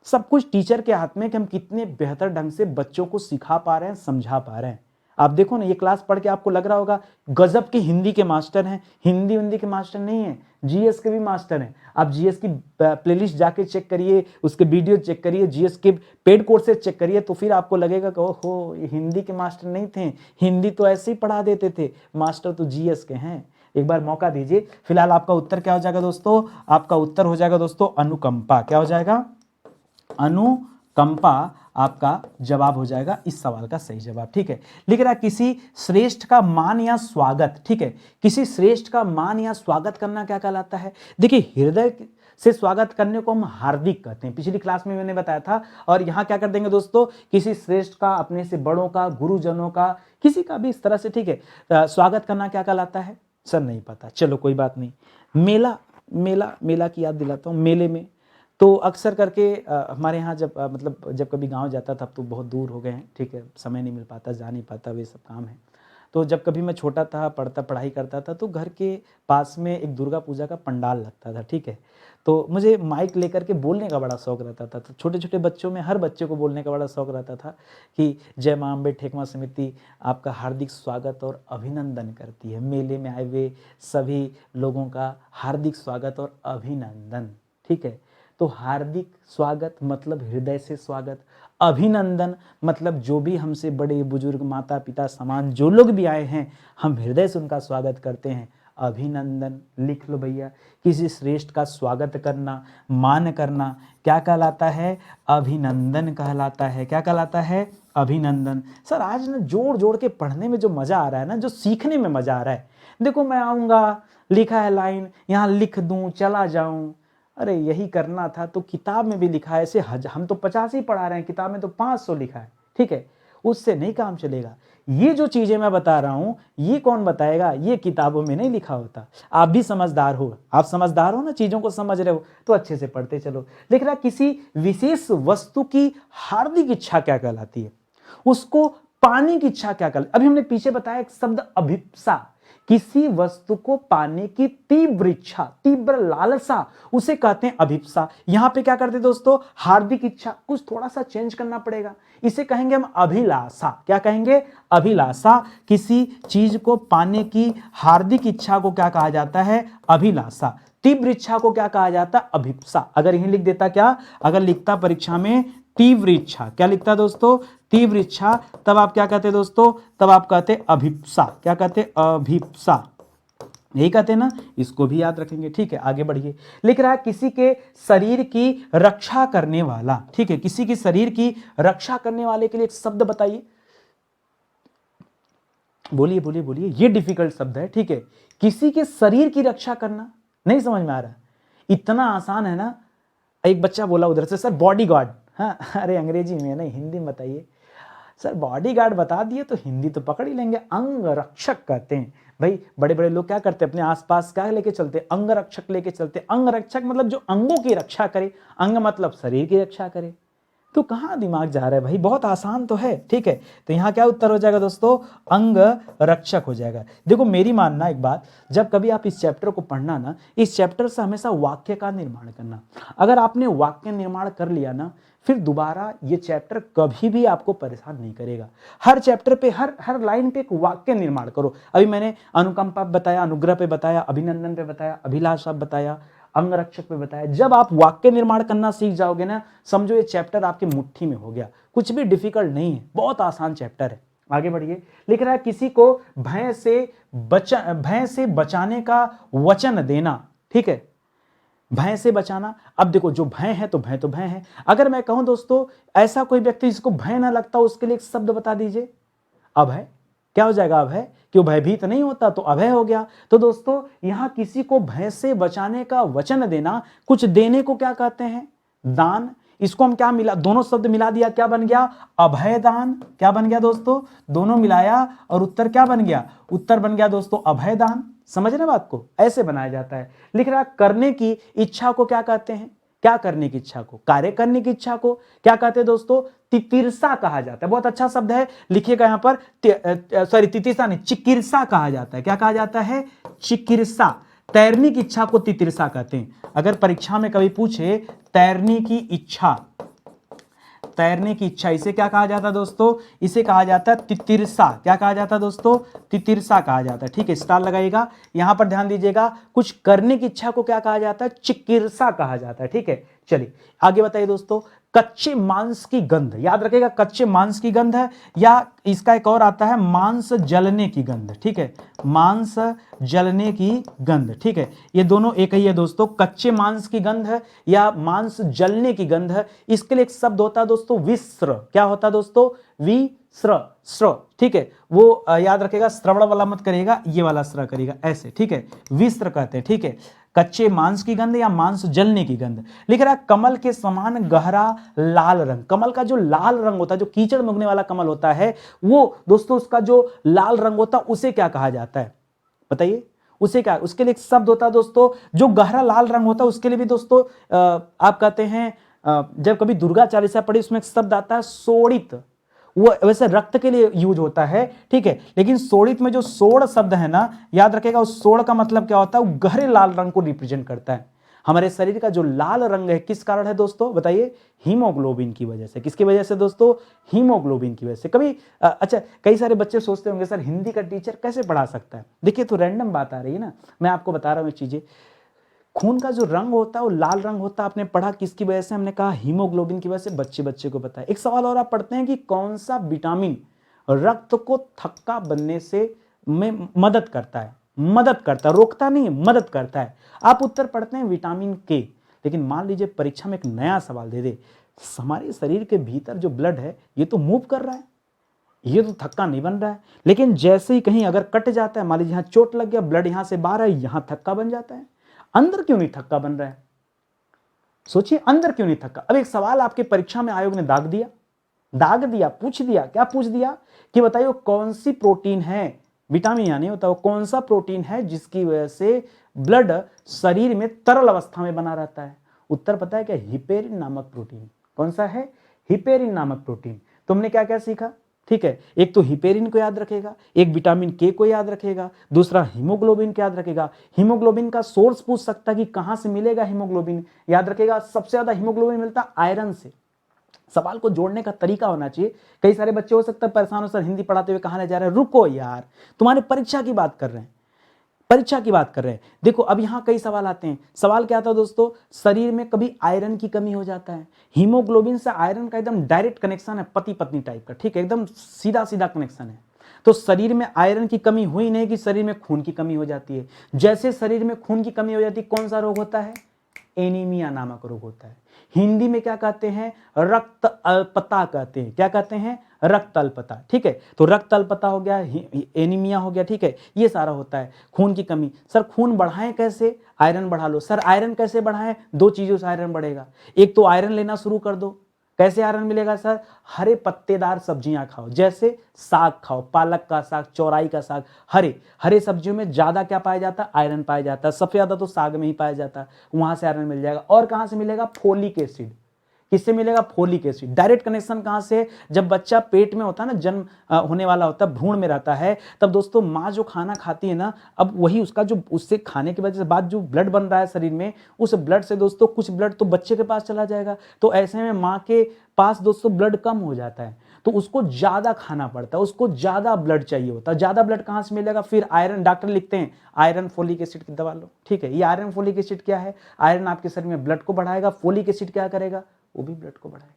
सब कुछ टीचर के हाथ में कि हम कितने बेहतर ढंग से बच्चों को सिखा पा रहे हैं, समझा पा रहे हैं। आप देखो ना, ये क्लास पढ़ के आपको लग रहा होगा गजब के हिंदी के मास्टर हैं। हिंदी के मास्टर नहीं है, जीएस के भी मास्टर हैं। आप जीएस की प्लेलिस्ट जाके चेक करिए, उसके वीडियो चेक करिए, जीएस के पेड कोर्सेज चेक करिए, तो फिर आपको लगेगा कि ओहो, ये हिंदी के मास्टर नहीं थे, हिंदी तो ऐसे ही पढ़ा देते थे, मास्टर तो जीएस के हैं। एक बार मौका दीजिए। फिलहाल आपका उत्तर क्या हो जाएगा दोस्तों? आपका उत्तर हो जाएगा दोस्तों अनुकंपा। क्या हो जाएगा? अनुकंपा आपका जवाब हो जाएगा इस सवाल का सही जवाब। ठीक है, लिख रहा है किसी श्रेष्ठ का मान या स्वागत। ठीक है, किसी श्रेष्ठ का मान या स्वागत करना क्या कहलाता है? देखिए, हृदय से स्वागत करने को हम हार्दिक कहते हैं, पिछली क्लास में मैंने बताया था। और यहाँ क्या कर देंगे दोस्तों, किसी श्रेष्ठ का, अपने से बड़ों का, गुरुजनों का, किसी का भी इस तरह से, ठीक है, स्वागत करना क्या कहलाता है? सर नहीं पता, चलो कोई बात नहीं। मेला की याद दिलाता हूँ। मेले में तो अक्सर करके हमारे यहाँ जब कभी गांव जाता था, अब तो बहुत दूर हो गए हैं, ठीक है, समय नहीं मिल पाता, जा नहीं पाता, वे सब काम है। तो जब कभी मैं छोटा था, पढ़ाई करता था, तो घर के पास में एक दुर्गा पूजा का पंडाल लगता था। ठीक है, तो मुझे माइक लेकर के बोलने का बड़ा शौक रहता था। तो छोटे छोटे बच्चों में हर बच्चे को बोलने का बड़ा शौक रहता था कि जय मां अम्बे ठेकमा समिति आपका हार्दिक स्वागत और अभिनंदन करती है। मेले में आए हुए सभी लोगों का हार्दिक स्वागत और अभिनंदन। ठीक है, तो हार्दिक स्वागत मतलब हृदय से स्वागत, अभिनंदन मतलब जो भी हमसे बड़े बुजुर्ग, माता पिता समान जो लोग भी आए हैं, हम हृदय से उनका स्वागत करते हैं। अभिनंदन लिख लो भैया। किसी श्रेष्ठ का स्वागत करना, मान करना क्या कहलाता है? अभिनंदन कहलाता है। क्या कहलाता है? अभिनंदन। सर आज ना जोड़ जोड़ के पढ़ने में जो मजा आ रहा है ना, जो सीखने में मजा आ रहा है, देखो मैं आऊँगा, लिखा है लाइन, यहाँ लिख दूँ, चला जाऊँ, अरे यही करना था तो किताब में भी लिखा है। ऐसे हम तो 50 ही पढ़ा रहे हैं, किताब में तो 500 लिखा है। ठीक है, उससे नहीं काम चलेगा। ये जो चीजें मैं बता रहा हूं, ये कौन बताएगा? ये किताबों में नहीं लिखा होता। आप भी समझदार हो, आप समझदार हो ना, चीजों को समझ रहे हो, तो अच्छे से पढ़ते चलो। लिख रहा किसी विशेष वस्तु की हार्दिक इच्छा क्या कहलाती है? उसको पाने की इच्छा क्या कहलाती है? अभी हमने पीछे बताया एक शब्द अभिप्सा, किसी वस्तु को पाने की तीव्र इच्छा, तीव्र लालसा, उसे कहते हैं अभिप्सा। यहां पे क्या करते हैं दोस्तों? हार्दिक इच्छा। कुछ थोड़ा सा चेंज करना पड़ेगा, इसे कहेंगे हम अभिलाषा। क्या कहेंगे? अभिलाषा। किसी चीज को पाने की हार्दिक इच्छा को क्या कहा जाता है? अभिलाषा। तीव्र इच्छा को क्या कहा जाता है? अभिप्सा। अगर यही लिख देता क्या, अगर लिखता परीक्षा में तीव्र इच्छा, क्या लिखता दोस्तों? तीव्र इच्छा, तब आप क्या कहते दोस्तों? तब आप कहते अभिप्सा। क्या कहते? अभिप्सा। यही कहते हैं ना, इसको भी याद रखेंगे। ठीक है, आगे बढ़िए। लिख रहा है किसी के शरीर की रक्षा करने वाला। ठीक है, किसी की शरीर की रक्षा करने वाले के लिए एक शब्द बताइए। बोलिए बोलिए बोलिए, ये डिफिकल्ट शब्द है। ठीक है, किसी के शरीर की रक्षा करना, नहीं समझ में आ रहा? इतना आसान है ना। एक बच्चा बोला उधर से, सर बॉडीगार्ड। हाँ, अरे अंग्रेजी में नहीं, हिंदी में बताइए। सर बॉडीगार्ड बता दिए तो हिंदी तो पकड़ ही लेंगे। अंग रक्षक कहते हैं भाई। बड़े बड़े लोग क्या करते हैं? अपने आसपास क्या लेके चलते? अंग रक्षक लेके चलते। अंग रक्षक मतलब जो अंगों की रक्षा करे, अंग मतलब शरीर की रक्षा करे। तो कहाँ दिमाग जा रहा है भाई? बहुत आसान तो है। ठीक है, तो यहाँ क्या उत्तर हो जाएगा दोस्तों? अंग रक्षक हो जाएगा। देखो मेरी मानना एक बात, जब कभी आप इस चैप्टर को पढ़ना ना, इस चैप्टर से हमेशा वाक्य का निर्माण करना। अगर आपने वाक्य निर्माण कर लिया ना, फिर दोबारा ये चैप्टर कभी भी आपको परेशान नहीं करेगा। हर चैप्टर पे, हर लाइन पे एक वाक्य निर्माण करो। अभी मैंने अनुकंपा बताया, अनुग्रह पे बताया, अभिनंदन पे बताया, अभिलाषा बताया, अंगरक्षक पे बताया। जब आप वाक्य निर्माण करना सीख जाओगे ना, समझो ये चैप्टर आपकी मुट्ठी में हो गया। कुछ भी डिफिकल्ट नहीं है, बहुत आसान चैप्टर है। आगे बढ़िए। लिख रहा है किसी को भय से बचाने का वचन देना। ठीक है, भय से बचाना। अब देखो, जो भय है तो भय है। अगर मैं कहूं दोस्तों, ऐसा कोई व्यक्ति जिसको भय ना लगता, उसके लिए एक शब्द बता दीजिए। अभय। क्या हो जाएगा? अभय। क्यों? भयभीत नहीं होता तो अभय हो गया। तो दोस्तों यहां किसी को भय से बचाने का वचन देना, कुछ देने को क्या कहते हैं? दान। इसको हम क्या मिला, दोनों शब्द मिला दिया, क्या बन गया? अभय दान। क्या बन गया दोस्तों? दोनों मिलाया और उत्तर क्या बन गया? उत्तर बन गया दोस्तों अभय दान। समझ रहे बात को? ऐसे बनाया जाता है। लिख रहा करने की इच्छा को क्या कहते हैं? क्या करने की इच्छा को? कार्य करने की इच्छा को क्या कहते हैं दोस्तों? तितिरसा कहा जाता है। बहुत अच्छा शब्द है, लिखिएगा यहां पर। तितिरसा नहीं, चिकित्सा कहा जाता है। क्या कहा जाता है? चिकित्सा। तैरने की इच्छा को तितिरसा कहते हैं। अगर परीक्षा में कभी पूछे तैरने की इच्छा, तैरने की इच्छा, इसे क्या कहा जाता है दोस्तों, इसे कहा जाता है तितिरसा। क्या कहा जाता है दोस्तों, तितिरसा कहा जाता है। ठीक है, स्टार लगाइएगा, यहां पर ध्यान दीजिएगा। कुछ करने की इच्छा को क्या कहा जाता है, चिकित्सा कहा जाता है। ठीक है, चलिए आगे बताइए दोस्तों। कच्चे मांस की गंध, याद रखिएगा, कच्चे मांस की गंध है, या इसका एक और आता है मांस जलने की गंध। ठीक है, मांस जलने की गंध। ठीक है, ये दोनों एक ही है दोस्तों, कच्चे मांस की गंध है या मांस जलने की गंध है। इसके लिए एक शब्द होता है दोस्तों विस्र। क्या होता है दोस्तों, विस्र, स्र। ठीक है, वो याद रखेगा, श्रवण वाला मत करिएगा, ये वाला स्र करिएगा ऐसे। ठीक है, विस्र कहते हैं। ठीक है, कच्चे मांस की गंध या मांस जलने की गंध। लिख रहा है कमल के समान गहरा लाल रंग। कमल का जो लाल रंग होता है, जो कीचड़ में उगने वाला कमल होता है, वो दोस्तों उसका जो लाल रंग होता है उसे क्या कहा जाता है, बताइए उसे क्या। उसके लिए एक शब्द होता है दोस्तों, जो गहरा लाल रंग होता है उसके लिए भी दोस्तों आप कहते हैं, जब कभी दुर्गा चालीसा पढ़ी उसमें एक शब्द आता है सोड़ित। वो वैसे रक्त के लिए यूज होता है। ठीक है, लेकिन सोड़ित में जो सोड़ शब्द है ना, याद रखेगा, उस सोड़ का मतलब क्या होता है, वो गहरे लाल रंग को रिप्रेजेंट करता है। हमारे शरीर का जो लाल रंग है किस कारण है दोस्तों, बताइए, हीमोग्लोबिन की वजह से। किसकी वजह से दोस्तों, हीमोग्लोबिन की वजह से। कभी अच्छा, कई सारे बच्चे सोचते होंगे सर हिंदी का टीचर कैसे पढ़ा सकता है। देखिए, तो रैंडम बात आ रही है ना, मैं आपको बता रहा हूँ चीजें। खून का जो रंग होता है वो लाल रंग होता है। आपने पढ़ा किसकी वजह से, हमने कहा हीमोग्लोबिन की वजह से। बच्चे बच्चे को पता है। एक सवाल और आप पढ़ते हैं कि कौन सा विटामिन रक्त को थक्का बनने से में मदद करता है, मदद करता है, रोकता नहीं है, मदद करता है। आप उत्तर पढ़ते हैं विटामिन के। लेकिन मान लीजिए परीक्षा में एक नया सवाल दे दे, हमारे शरीर के भीतर जो ब्लड है ये तो मूव कर रहा है, ये तो थक्का नहीं बन रहा है, लेकिन जैसे ही कहीं अगर कट जाता है, मान लीजिए यहाँ चोट लग गया, ब्लड यहां से बाहर है, यहां थक्का बन जाता है। अंदर क्यों नहीं थक्का बन रहा है, सोचिए, अंदर क्यों नहीं थक्का। अब एक सवाल आपके परीक्षा में आयोग ने दाग दिया, पूछ दिया, क्या पूछ दिया कि बताइए कौन सी प्रोटीन है, विटामिन यानी होता है, वो कौन सा प्रोटीन है जिसकी वजह से ब्लड शरीर में तरल अवस्था में बना रहता है। उत्तर पता है क्या, हिपेरिन नामक प्रोटीन। कौन सा है, हिपेरिन नामक प्रोटीन। तुमने क्या क्या सीखा, ठीक है, एक तो हिपेरिन को याद रखेगा, एक विटामिन के को याद रखेगा, दूसरा हीमोग्लोबिन को याद रखेगा। हीमोग्लोबिन का सोर्स पूछ सकता है कि कहां से मिलेगा हीमोग्लोबिन, याद रखेगा सबसे ज्यादा हीमोग्लोबिन मिलता है आयरन से। सवाल को जोड़ने का तरीका होना चाहिए। कई सारे बच्चे हो सकता है परेशान हो, सर हिंदी पढ़ाते हुए कहां ले जा रहे हैं, रुको यार, तुम्हारे परीक्षा की बात कर रहे हैं, परीक्षा की बात कर रहे हैं। देखो अब यहां कई सवाल आते हैं। सवाल क्या आता है दोस्तों, शरीर में कभी आयरन की कमी हो जाता है। हीमोग्लोबिन से आयरन का एकदम डायरेक्ट कनेक्शन है, पति पत्नी टाइप का, ठीक है, एकदम सीधा सीधा कनेक्शन है। तो शरीर में आयरन की कमी हुई नहीं कि शरीर में खून की कमी हो जाती है। जैसे शरीर में खून की कमी हो जाती है, कौन सा रोग होता है, एनीमिया नामक रोग होता है। हिंदी में क्या कहते हैं, रक्त अल्पता कहते हैं। क्या कहते हैं, रक्त अल्पता। ठीक है, तो रक्त अल्पता हो गया, एनीमिया हो गया, ठीक है, ये सारा होता है खून की कमी। सर खून बढ़ाएं कैसे, आयरन बढ़ा लो। सर आयरन कैसे बढ़ाएं, दो चीजों से आयरन बढ़ेगा। एक तो आयरन लेना शुरू कर दो। कैसे आयरन मिलेगा सर, हरे पत्तेदार सब्जियां खाओ, जैसे साग खाओ, पालक का साग, चौराई का साग। हरे हरे सब्जियों में ज्यादा क्या पाया जाता है, आयरन पाया जाता है। सबसे ज्यादा तो साग में ही पाया जाता है, वहां से आयरन मिल जाएगा। और कहां से मिलेगा, फोलिक एसिड। किससे मिलेगा, फोलिक एसिड। डायरेक्ट कनेक्शन कहां से, जब बच्चा पेट में होता है ना, जन्म होने वाला होता है, भ्रूण में रहता है, तब दोस्तों माँ जो खाना खाती है ना, अब वही उसका जो उससे खाने की वजह से बाद जो ब्लड बन रहा है शरीर में, उस ब्लड से दोस्तों कुछ ब्लड तो बच्चे के पास चला जाएगा। तो ऐसे में माँ के पास दोस्तों ब्लड कम हो जाता है, तो उसको ज्यादा खाना पड़ता है, उसको ज्यादा ब्लड चाहिए होता है। ज्यादा ब्लड कहां से मिलेगा, फिर आयरन। डॉक्टर लिखते हैं आयरन फोलिक एसिड की दवा लो, ठीक है। ये आयरन फोलिक एसिड क्या है, आयरन आपके शरीर में ब्लड को बढ़ाएगा, फोलिक एसिड क्या करेगा, वो भी ब्लड को बढ़ाएगा।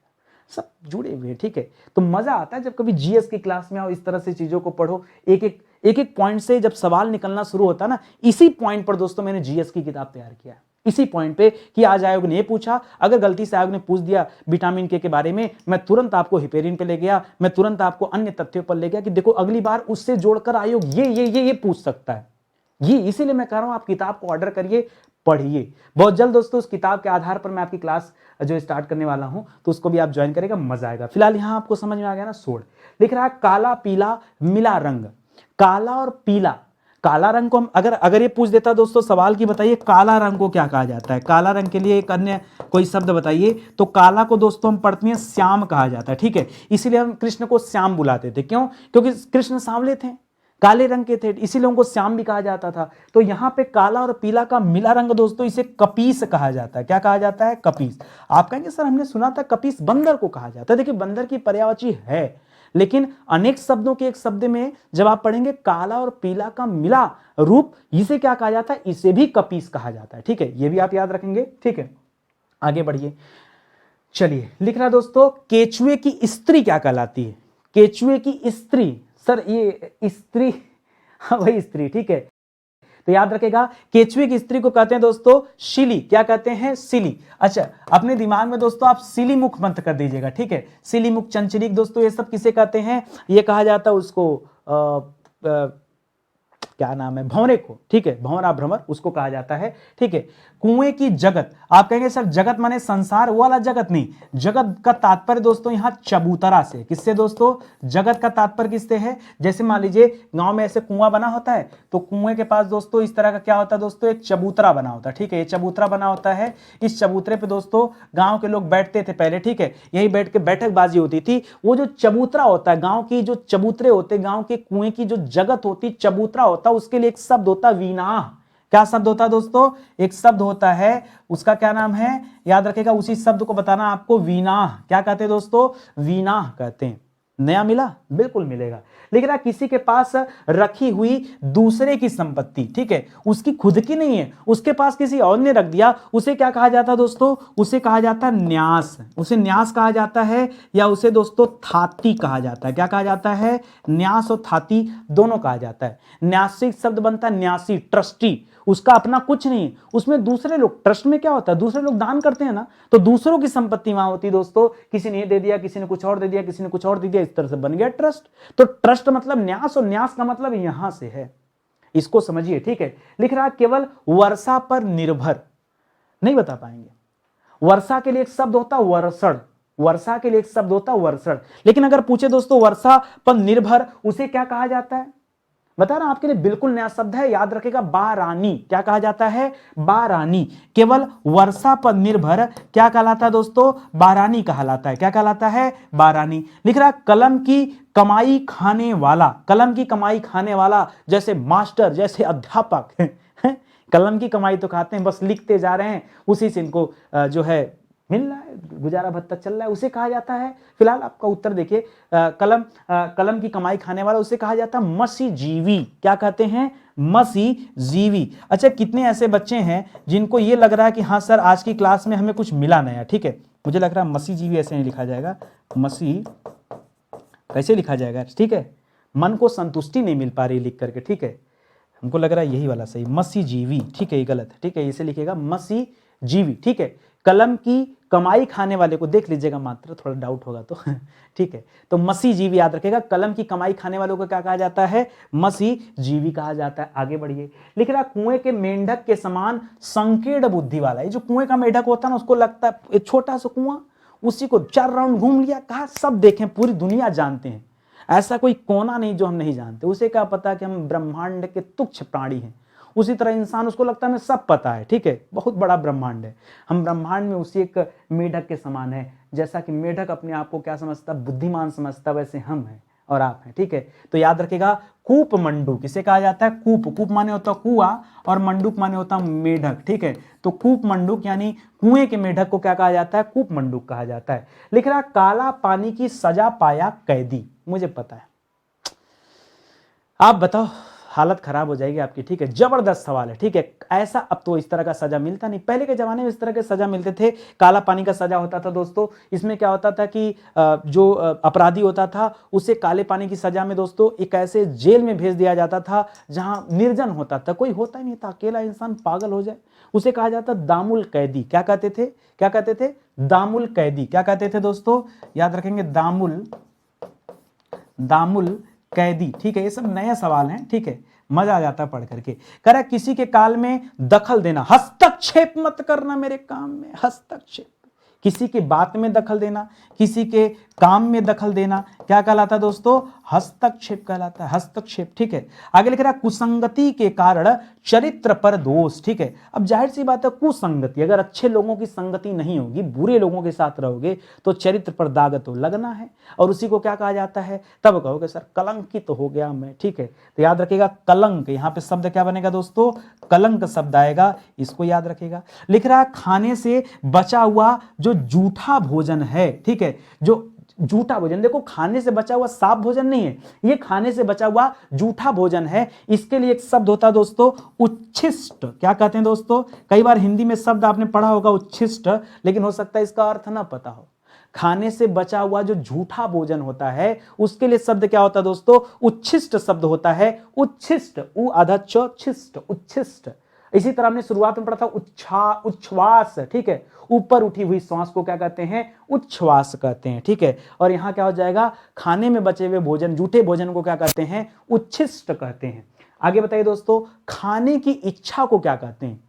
सब जुड़े हुए हैं, ठीक है। तो मजा आता है जब कभी जीएस की क्लास में आओ, इस तरह से चीजों को पढ़ो। एक एक पॉइंट से जब सवाल निकलना शुरू होता है ना, इसी पॉइंट पर दोस्तों मैंने जीएस की किताब तैयार किया है, इसी पॉइंट पे कि आज आयोग ने ये पूछा, अगर गलती से आयोग ने पूछ दिया विटामिन के बारे में, मैं तुरंत आपको हिपेरिन पे ले गया, मैं तुरंत आपको अन्य तथ्यों पर ले गया कि देखो अगली बार उससे जोड़कर आयोग ये पूछ सकता है। ये इसीलिए मैं कह रहा हूं आप किताब को ऑर्डर करिए, पढ़िए। बहुत जल्द दोस्तों उस किताब के आधार पर मैं आपकी क्लास जो स्टार्ट करने वाला हूं, तो उसको भी आप ज्वाइन करेगा, मजा आएगा। फिलहाल यहां आपको समझ में आ गया ना, सोड़ लिख रहा है काला पीला मिला रंग। काला और पीला, काला रंग को हम अगर ये पूछ देता दोस्तों सवाल की, बताइए काला रंग को क्या कहा जाता है, काला रंग के लिए एक अन्य कोई शब्द बताइए। तो काला को दोस्तों हम पढ़ते हैं श्याम कहा जाता है, ठीक है। इसीलिए हम कृष्ण को श्याम बुलाते थे, क्यों, क्योंकि कृष्ण सांवले थे। काले रंग के थे, इसी लोगों को श्याम भी कहा जाता था। तो यहाँ पे काला और पीला का मिला रंग दोस्तों, इसे कपीस कहा जाता है। क्या कहा जाता है? कपीस। आप कहेंगे सर हमने सुना था कपीस बंदर को कहा जाता है। देखिए बंदर की पर्यायवाची है, लेकिन अनेक शब्दों के एक शब्द में जब आप पढ़ेंगे काला और पीला का मिला रूप, इसे क्या कहा जाता है? इसे भी कपीस कहा जाता है। ठीक है, ये भी आप याद रखेंगे। ठीक है, आगे बढ़िए। चलिए, लिख रहा दोस्तों, केचुए की स्त्री क्या कहलाती है? केचुए की स्त्री, सर ये स्त्री, हाँ वही स्त्री। ठीक है, तो याद रखेगा केचुए की स्त्री को कहते हैं दोस्तों शिली। क्या कहते हैं? शिली। अच्छा, अपने दिमाग में दोस्तों आप शिली मुख मंत्र कर दीजिएगा। ठीक है, शिली मुख, चंचलिक दोस्तों, ये सब किसे कहते हैं? ये कहा जाता है उसको क्या नाम है, भंवरे को। ठीक है, भंवरा भ्रमर उसको कहा जाता है। ठीक है, कुएं की जगत, आप कहेंगे सर जगत माने संसार वाला जगत नहीं, जगत का तात्पर्य दोस्तों यहाँ चबूतरा से। किससे दोस्तों? जगत का तात्पर्य किससे है? जैसे मान लीजिए गांव में ऐसे कुआं बना होता है, तो कुएं के पास दोस्तों इस तरह का क्या होता है दोस्तों? एक चबूतरा बना होता है। ठीक है, ये चबूतरा बना होता है। इस चबूतरे पे दोस्तों गांव के लोग बैठते थे पहले। ठीक है, यही बैठ के बैठकबाजी होती थी। वो जो चबूतरा होता है, गांव की जो चबूतरे होते, गांव के कुएं की जो जगत होती, चबूतरा होता, उसके लिए एक शब्द होता वीना। क्या शब्द होता है दोस्तों? एक शब्द होता है, उसका क्या नाम है? याद रखेगा, उसी शब्द को बताना आपको, वीना। क्या कहते हैं दोस्तों? वीना कहते हैं। नया मिला? बिल्कुल मिलेगा। लेकिन किसी के पास रखी हुई दूसरे की संपत्ति, ठीक है, उसकी खुद की नहीं है, उसके पास किसी और ने रख दिया, उसे क्या कहा जाता है दोस्तों? उसे कहा जाता है न्यास। उसे न्यास कहा जाता है, या उसे दोस्तों थाती कहा जाता है। क्या कहा जाता है? न्यास और थाती दोनों कहा जाता है। न्यासी शब्द बनता है न्यासी, ट्रस्टी, उसका अपना कुछ नहीं, उसमें दूसरे लोग, ट्रस्ट में क्या होता है, दूसरे लोग दान करते हैं ना, तो दूसरों की संपत्ति वहां होती है दोस्तों। किसी ने दे दिया, किसी ने कुछ और दे दिया, किसी ने कुछ और दे दिया, इस तरह से बन गया ट्रस्ट। तो ट्रस्ट मतलब न्यास, और न्यास का मतलब यहां से है, इसको समझिए। ठीक है, लिख रहा केवल वर्षा पर निर्भर, नहीं बता पाएंगे। वर्षा के लिए एक शब्द होता है वर्षण, वर्षा के लिए एक शब्द होता है वर्षण। लेकिन अगर पूछे दोस्तों वर्षा पर निर्भर, उसे क्या कहा जाता है? बता रहा आपके लिए बिल्कुल नया शब्द है, याद रखेगा, बारानी। क्या कहा जाता है? बारानी। केवल वर्षा पर निर्भर क्या कहलाता है दोस्तों? बारानी कहलाता है। क्या कहलाता है? बारानी। लिख रहा कलम की कमाई खाने वाला, कलम की कमाई खाने वाला, जैसे मास्टर, जैसे अध्यापक कलम की कमाई तो खाते हैं, बस लिखते जा रहे हैं, उसी से इनको जो है मिल रहा है, गुजारा भत्ता चल रहा है, उसे कहा जाता है। फिलहाल आपका उत्तर देखिए, कलम की कमाई खाने वाला, उसे कहा जाता है मसीजीवी। क्या कहते हैं? मसीजीवी। अच्छा, कितने ऐसे बच्चे हैं जिनको ये लग रहा है कि हाँ सर आज की क्लास में हमें कुछ मिला नया? ठीक है, मुझे लग रहा है मसीजीवी ऐसे नहीं लिखा जाएगा, मसी कैसे लिखा जाएगा? ठीक है, मन को संतुष्टि नहीं मिल पा रही लिख करके। ठीक है, हमको लग रहा है यही वाला सही, मसीजीवी। ठीक है, ये गलत है। ठीक है, इसे लिखेगा मसीजीवी। ठीक है, कलम की कमाई खाने वाले को देख लीजिएगा, मात्र थोड़ा डाउट होगा तो ठीक है, तो मसीजीवी याद रखेगा, कलम की कमाई खाने वालों को क्या कहा जाता है? मसीजीवी कहा जाता है। आगे बढ़िए, लिख रहा कुएं के मेंढक के समान संकीर्ण बुद्धि वाला। ये जो कुएं का मेंढक होता है ना, उसको लगता है एक छोटा सा कुआं, उसी को 4 राउंड घूम लिया, कहा सब देखें, पूरी दुनिया जानते हैं, ऐसा कोई कोना नहीं जो हम नहीं जानते। उसे क्या पता कि हम ब्रह्मांड के तुच्छ प्राणी हैं। उसी तरह इंसान, उसको लगता है हमें सब पता है। ठीक है, बहुत बड़ा ब्रह्मांड है, हम ब्रह्मांड में उसी एक मेढक के समान है। जैसा कि मेढक अपने आप को क्या समझता, बुद्धिमान समझता, वैसे हम हैं और आप हैं। ठीक है, तो याद रखेगा कूप मंडूक किसे कहा जाता है? कूप, कूप माने होता है कुआं, और मंडूक माने होता है मेढक। ठीक है, तो कूप मंडूक यानी कुएं के मेढक को क्या कहा जाता है? कूप मंडूक कहा जाता है। लिख रहा काला पानी की सजा पाया कैदी। मुझे पता है, आप बताओ, हालत खराब हो जाएगी आपकी। ठीक है, जबरदस्त सवाल है। ठीक है, ऐसा अब तो इस तरह का सजा मिलता नहीं, पहले के जमाने में इस तरह के सजा मिलते थे। काला पानी का सजा होता था दोस्तों, इसमें क्या होता था कि जो अपराधी होता था उसे काले पानी की सजा में दोस्तों एक ऐसे जेल में भेज दिया जाता था जहां निर्जन होता था, कोई होता ही नहीं था, अकेला इंसान पागल हो जाए, उसे कहा जाता दामुल कैदी। क्या कहते थे? क्या कहते थे? दामुल कैदी। क्या कहते थे दोस्तों? याद रखेंगे, दामुल, दामुल कैदी। ठीक है, ये सब नए सवाल हैं। ठीक है, मजा आ जाता है पढ़ करके। कह रहा किसी के काल में दखल देना, हस्तक्षेप मत करना मेरे काम में, हस्तक्षेप, किसी की बात में दखल देना, किसी के काम में दखल देना क्या कहलाता है दोस्तों? हस्तक्षेप कहलाता है, हस्तक्षेप। ठीक है, आगे लिख रहा है कुसंगति के कारण चरित्र पर दोष। ठीक है, अब जाहिर सी बात है कुसंगति, अगर अच्छे लोगों की संगति नहीं होगी, बुरे लोगों के साथ रहोगे तो चरित्र पर दाग तो लगना है, और उसी को क्या कहा जाता है? तब कहोगे सर कलंकित हो गया मैं। ठीक है, तो याद रखिएगा कलंक, यहां पे शब्द क्या बनेगा दोस्तों? कलंक शब्द आएगा, इसको याद रखिएगा। लिख रहा है खाने से बचा हुआ जो जूठा भोजन है। ठीक है, जो जूठा भोजन, देखो खाने से बचा हुआ साफ भोजन नहीं है, ये खाने से बचा हुआ जूठा भोजन है। इसके लिए एक शब्द होता है दोस्तों उच्छिष्ट। क्या कहते हैं दोस्तों? कई बार हिंदी में शब्द आपने पढ़ा होगा उच्छिष्ट, लेकिन हो सकता है इसका अर्थ ना पता हो। खाने से बचा हुआ जो झूठा भोजन होता है उसके लिए शब्द क्या होता है दोस्तों? उच्छिष्ट शब्द होता है। उच्छिष्ट, उ आधा च छिष्ट, उच्छिष्ट। इसी तरह हमने शुरुआत में पढ़ा था उच्छ्वास। ठीक है, ऊपर उठी हुई सांस को क्या कहते हैं? उच्छ्वास कहते हैं। ठीक है, और यहां क्या हो जाएगा? खाने में बचे हुए भोजन, जूठे भोजन को क्या कहते हैं? उच्छिष्ट कहते हैं। आगे बताइए दोस्तों, खाने की इच्छा को क्या कहते हैं?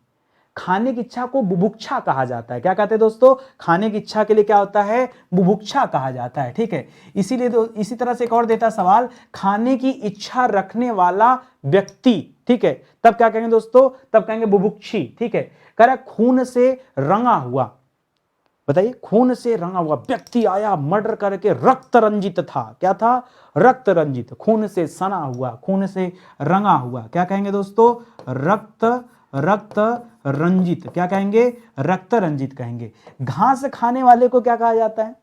खाने की इच्छा को बुभुक्षा कहा जाता है। क्या कहते हैं दोस्तों? खाने की इच्छा के लिए क्या होता है? बुभुक्षा कहा जाता है। ठीक है, इसीलिए इसी तरह से एक और देता सवाल, खाने की इच्छा रखने वाला व्यक्ति, ठीक है, तब क्या कहेंगे दोस्तों? तब कहेंगे बुभुक्षी। ठीक है, कह रहा खून से रंगा हुआ, बताइए, खून से रंगा हुआ व्यक्ति आया, मर्डर करके रक्त रंजित था। क्या था? रक्त रंजित, खून से सना हुआ, खून से रंगा हुआ। क्या कहेंगे दोस्तों? रक्त रंजित। क्या कहेंगे? रक्त रंजित कहेंगे। घास खाने वाले को क्या कहा जाता है?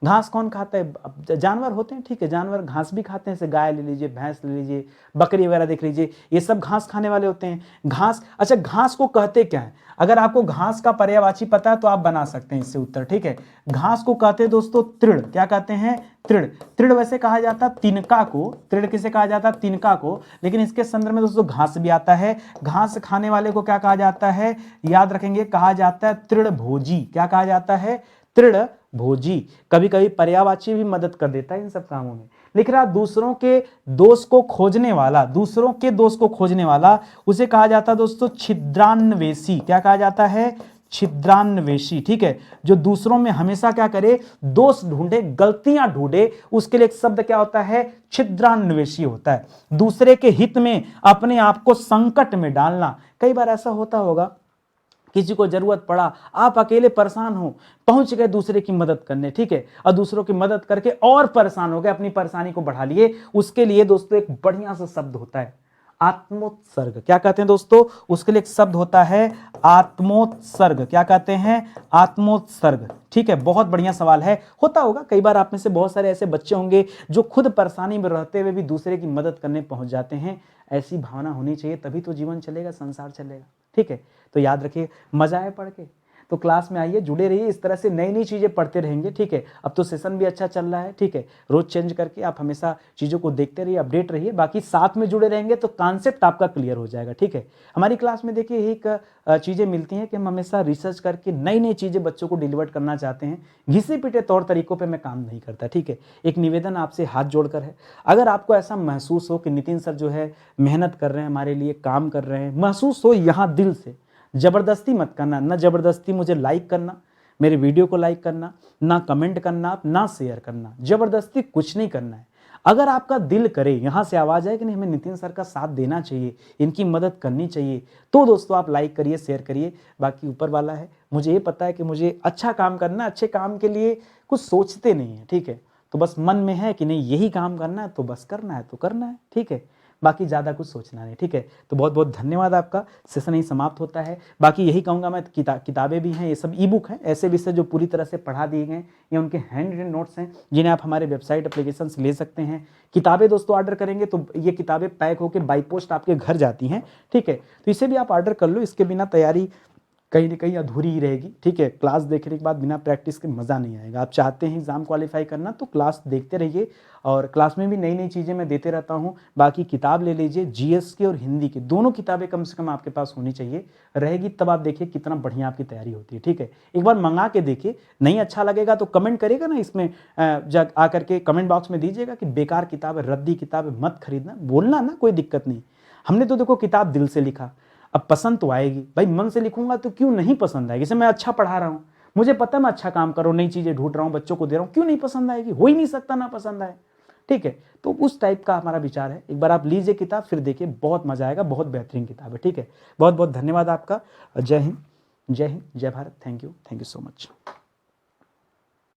घास कौन खाता है? जानवर होते हैं, ठीक है, जानवर घास भी खाते हैं, जैसे गाय ले लीजिए, भैंस ले लीजिए, बकरी वगैरह देख लीजिए, ये सब घास खाने वाले होते हैं। घास, अच्छा घास को कहते क्या है? अगर आपको घास का पर्यायवाची पता है तो आप बना सकते हैं इससे उत्तर। ठीक है, घास को कहते हैं दोस्तों तृण। क्या कहते हैं? तृण। तृण वैसे कहा जाता है तिनका को, तृण किसे कहा जाता है? तिनका को, लेकिन इसके संदर्भ में दोस्तों घास भी आता है। घास खाने वाले को क्या कहा जाता है? याद रखेंगे, कहा जाता है तृणभोजी। क्या कहा जाता है? तृणभोजी। कभी कभी पर्यायवाची भी मदद कर देता है इन सब कामों में। लिख रहा दूसरों के दोष को खोजने वाला, दूसरों के दोष को खोजने वाला, उसे कहा जाता है दोस्तों छिद्रान्वेषी। क्या कहा जाता है? छिद्रान्वेषी। ठीक है, जो दूसरों में हमेशा क्या करे? दोष ढूंढे, गलतियां ढूंढे, उसके लिए एक शब्द क्या होता है? छिद्रान्वेषी होता है। दूसरे के हित में अपने आप को संकट में डालना। कई बार ऐसा होता होगा, किसी को जरूरत पड़ा, आप अकेले परेशान हो, पहुंच गए दूसरे की मदद करने, ठीक है, और दूसरों की मदद करके और परेशान हो गए, अपनी परेशानी को बढ़ा लिए। उसके लिए दोस्तों एक बढ़िया सा शब्द होता है आत्मोत्सर्ग। क्या कहते हैं दोस्तों? उसके लिए एक शब्द होता है आत्मोत्सर्ग। क्या कहते हैं? आत्मोत्सर्ग। ठीक है, बहुत बढ़िया सवाल है। होता होगा कई बार आप में से बहुत सारे ऐसे बच्चे होंगे जो खुद परेशानी में रहते हुए भी दूसरे की मदद करने पहुंच जाते हैं। ऐसी भावना होनी चाहिए, तभी तो जीवन चलेगा, संसार चलेगा। ठीक है, तो याद रखिए, मजा आए पढ़ के तो क्लास में आइए, जुड़े रहिए, इस तरह से नई नई चीज़ें पढ़ते रहेंगे। ठीक है, अब तो सेशन भी अच्छा चल रहा है। ठीक है, रोज चेंज करके आप हमेशा चीज़ों को देखते रहिए, अपडेट रहिए, बाकी साथ में जुड़े रहेंगे तो कॉन्सेप्ट आपका क्लियर हो जाएगा। ठीक है, हमारी क्लास में देखिए एक चीज़ें मिलती हैं कि हम हमेशा रिसर्च करके नई नई चीज़ें बच्चों को डिलीवर करना चाहते हैं। घिसे पिटे तौर तरीकों पर मैं काम नहीं करता। ठीक है, एक निवेदन आपसे हाथ जोड़कर है, अगर आपको ऐसा महसूस हो कि नितिन सर जो है मेहनत कर रहे हैं, हमारे लिए काम कर रहे हैं, महसूस हो यहाँ दिल से, जबरदस्ती मत करना, ना जबरदस्ती मुझे लाइक करना, मेरे वीडियो को लाइक करना, ना कमेंट करना, ना शेयर करना, जबरदस्ती कुछ नहीं करना है। अगर आपका दिल करे, यहाँ से आवाज़ आए कि नहीं हमें नितिन सर का साथ देना चाहिए, इनकी मदद करनी चाहिए, तो दोस्तों आप लाइक करिए, शेयर करिए। बाकी ऊपर वाला है, मुझे ये पता है कि मुझे अच्छा काम करना, अच्छे काम के लिए कुछ सोचते नहीं है। ठीक है, तो बस मन में है कि नहीं यही काम करना है तो बस करना है तो करना है। ठीक है, बाकी ज़्यादा कुछ सोचना नहीं। ठीक है, तो बहुत बहुत धन्यवाद आपका। सेशन ही समाप्त होता है। बाकी यही कहूँगा मैं, किताबें भी हैं, ये सब ई बुक हैं, ऐसे विषय जो पूरी तरह से पढ़ा दिए गए, ये उनके हैंड रिटन नोट्स हैं जिन्हें आप हमारे वेबसाइट एप्लीकेशन से ले सकते हैं। किताबें दोस्तों ऑर्डर करेंगे तो ये किताबें पैक होकर बाई पोस्ट आपके घर जाती हैं। ठीक है, तो इसे भी आप ऑर्डर कर लो, इसके बिना तैयारी कहीं ना कहीं अधूरी ही रहेगी। ठीक है, क्लास देखने के बाद बिना प्रैक्टिस के मज़ा नहीं आएगा। आप चाहते हैं एग्ज़ाम क्वालिफाई करना तो क्लास देखते रहिए, और क्लास में भी नई नई चीज़ें मैं देते रहता हूँ। बाकी किताब ले लीजिए, जीएस की और हिंदी की दोनों किताबें कम से कम आपके पास होनी चाहिए, रहेगी तब आप देखिए कितना बढ़िया आपकी तैयारी होती है। ठीक है, एक बार मंगा के देखिए, नहीं अच्छा लगेगा तो कमेंट करेगा ना, इसमें जब आकर के कमेंट बॉक्स में दीजिएगा कि बेकार किताब है, रद्दी किताब है, मत खरीदना, बोलना ना, कोई दिक्कत नहीं। हमने तो देखो किताब दिल से लिखा, अब पसंद तो आएगी भाई, मन से लिखूंगा तो क्यों नहीं पसंद आएगी। जैसे मैं अच्छा पढ़ा रहा हूँ, मुझे पता है मैं अच्छा काम कर रहा हूँ, नई चीज़ें ढूंढ रहा हूँ, बच्चों को दे रहा हूँ, क्यों नहीं पसंद आएगी, हो ही नहीं सकता ना पसंद आए। ठीक है, तो उस टाइप का हमारा विचार है। एक बार आप लीजिए किताब, फिर देखिए, बहुत मजा आएगा, बहुत बेहतरीन किताब है। ठीक है, बहुत बहुत धन्यवाद आपका। जय हिंद, जय हिंद, जय Bharat. Thank you so much.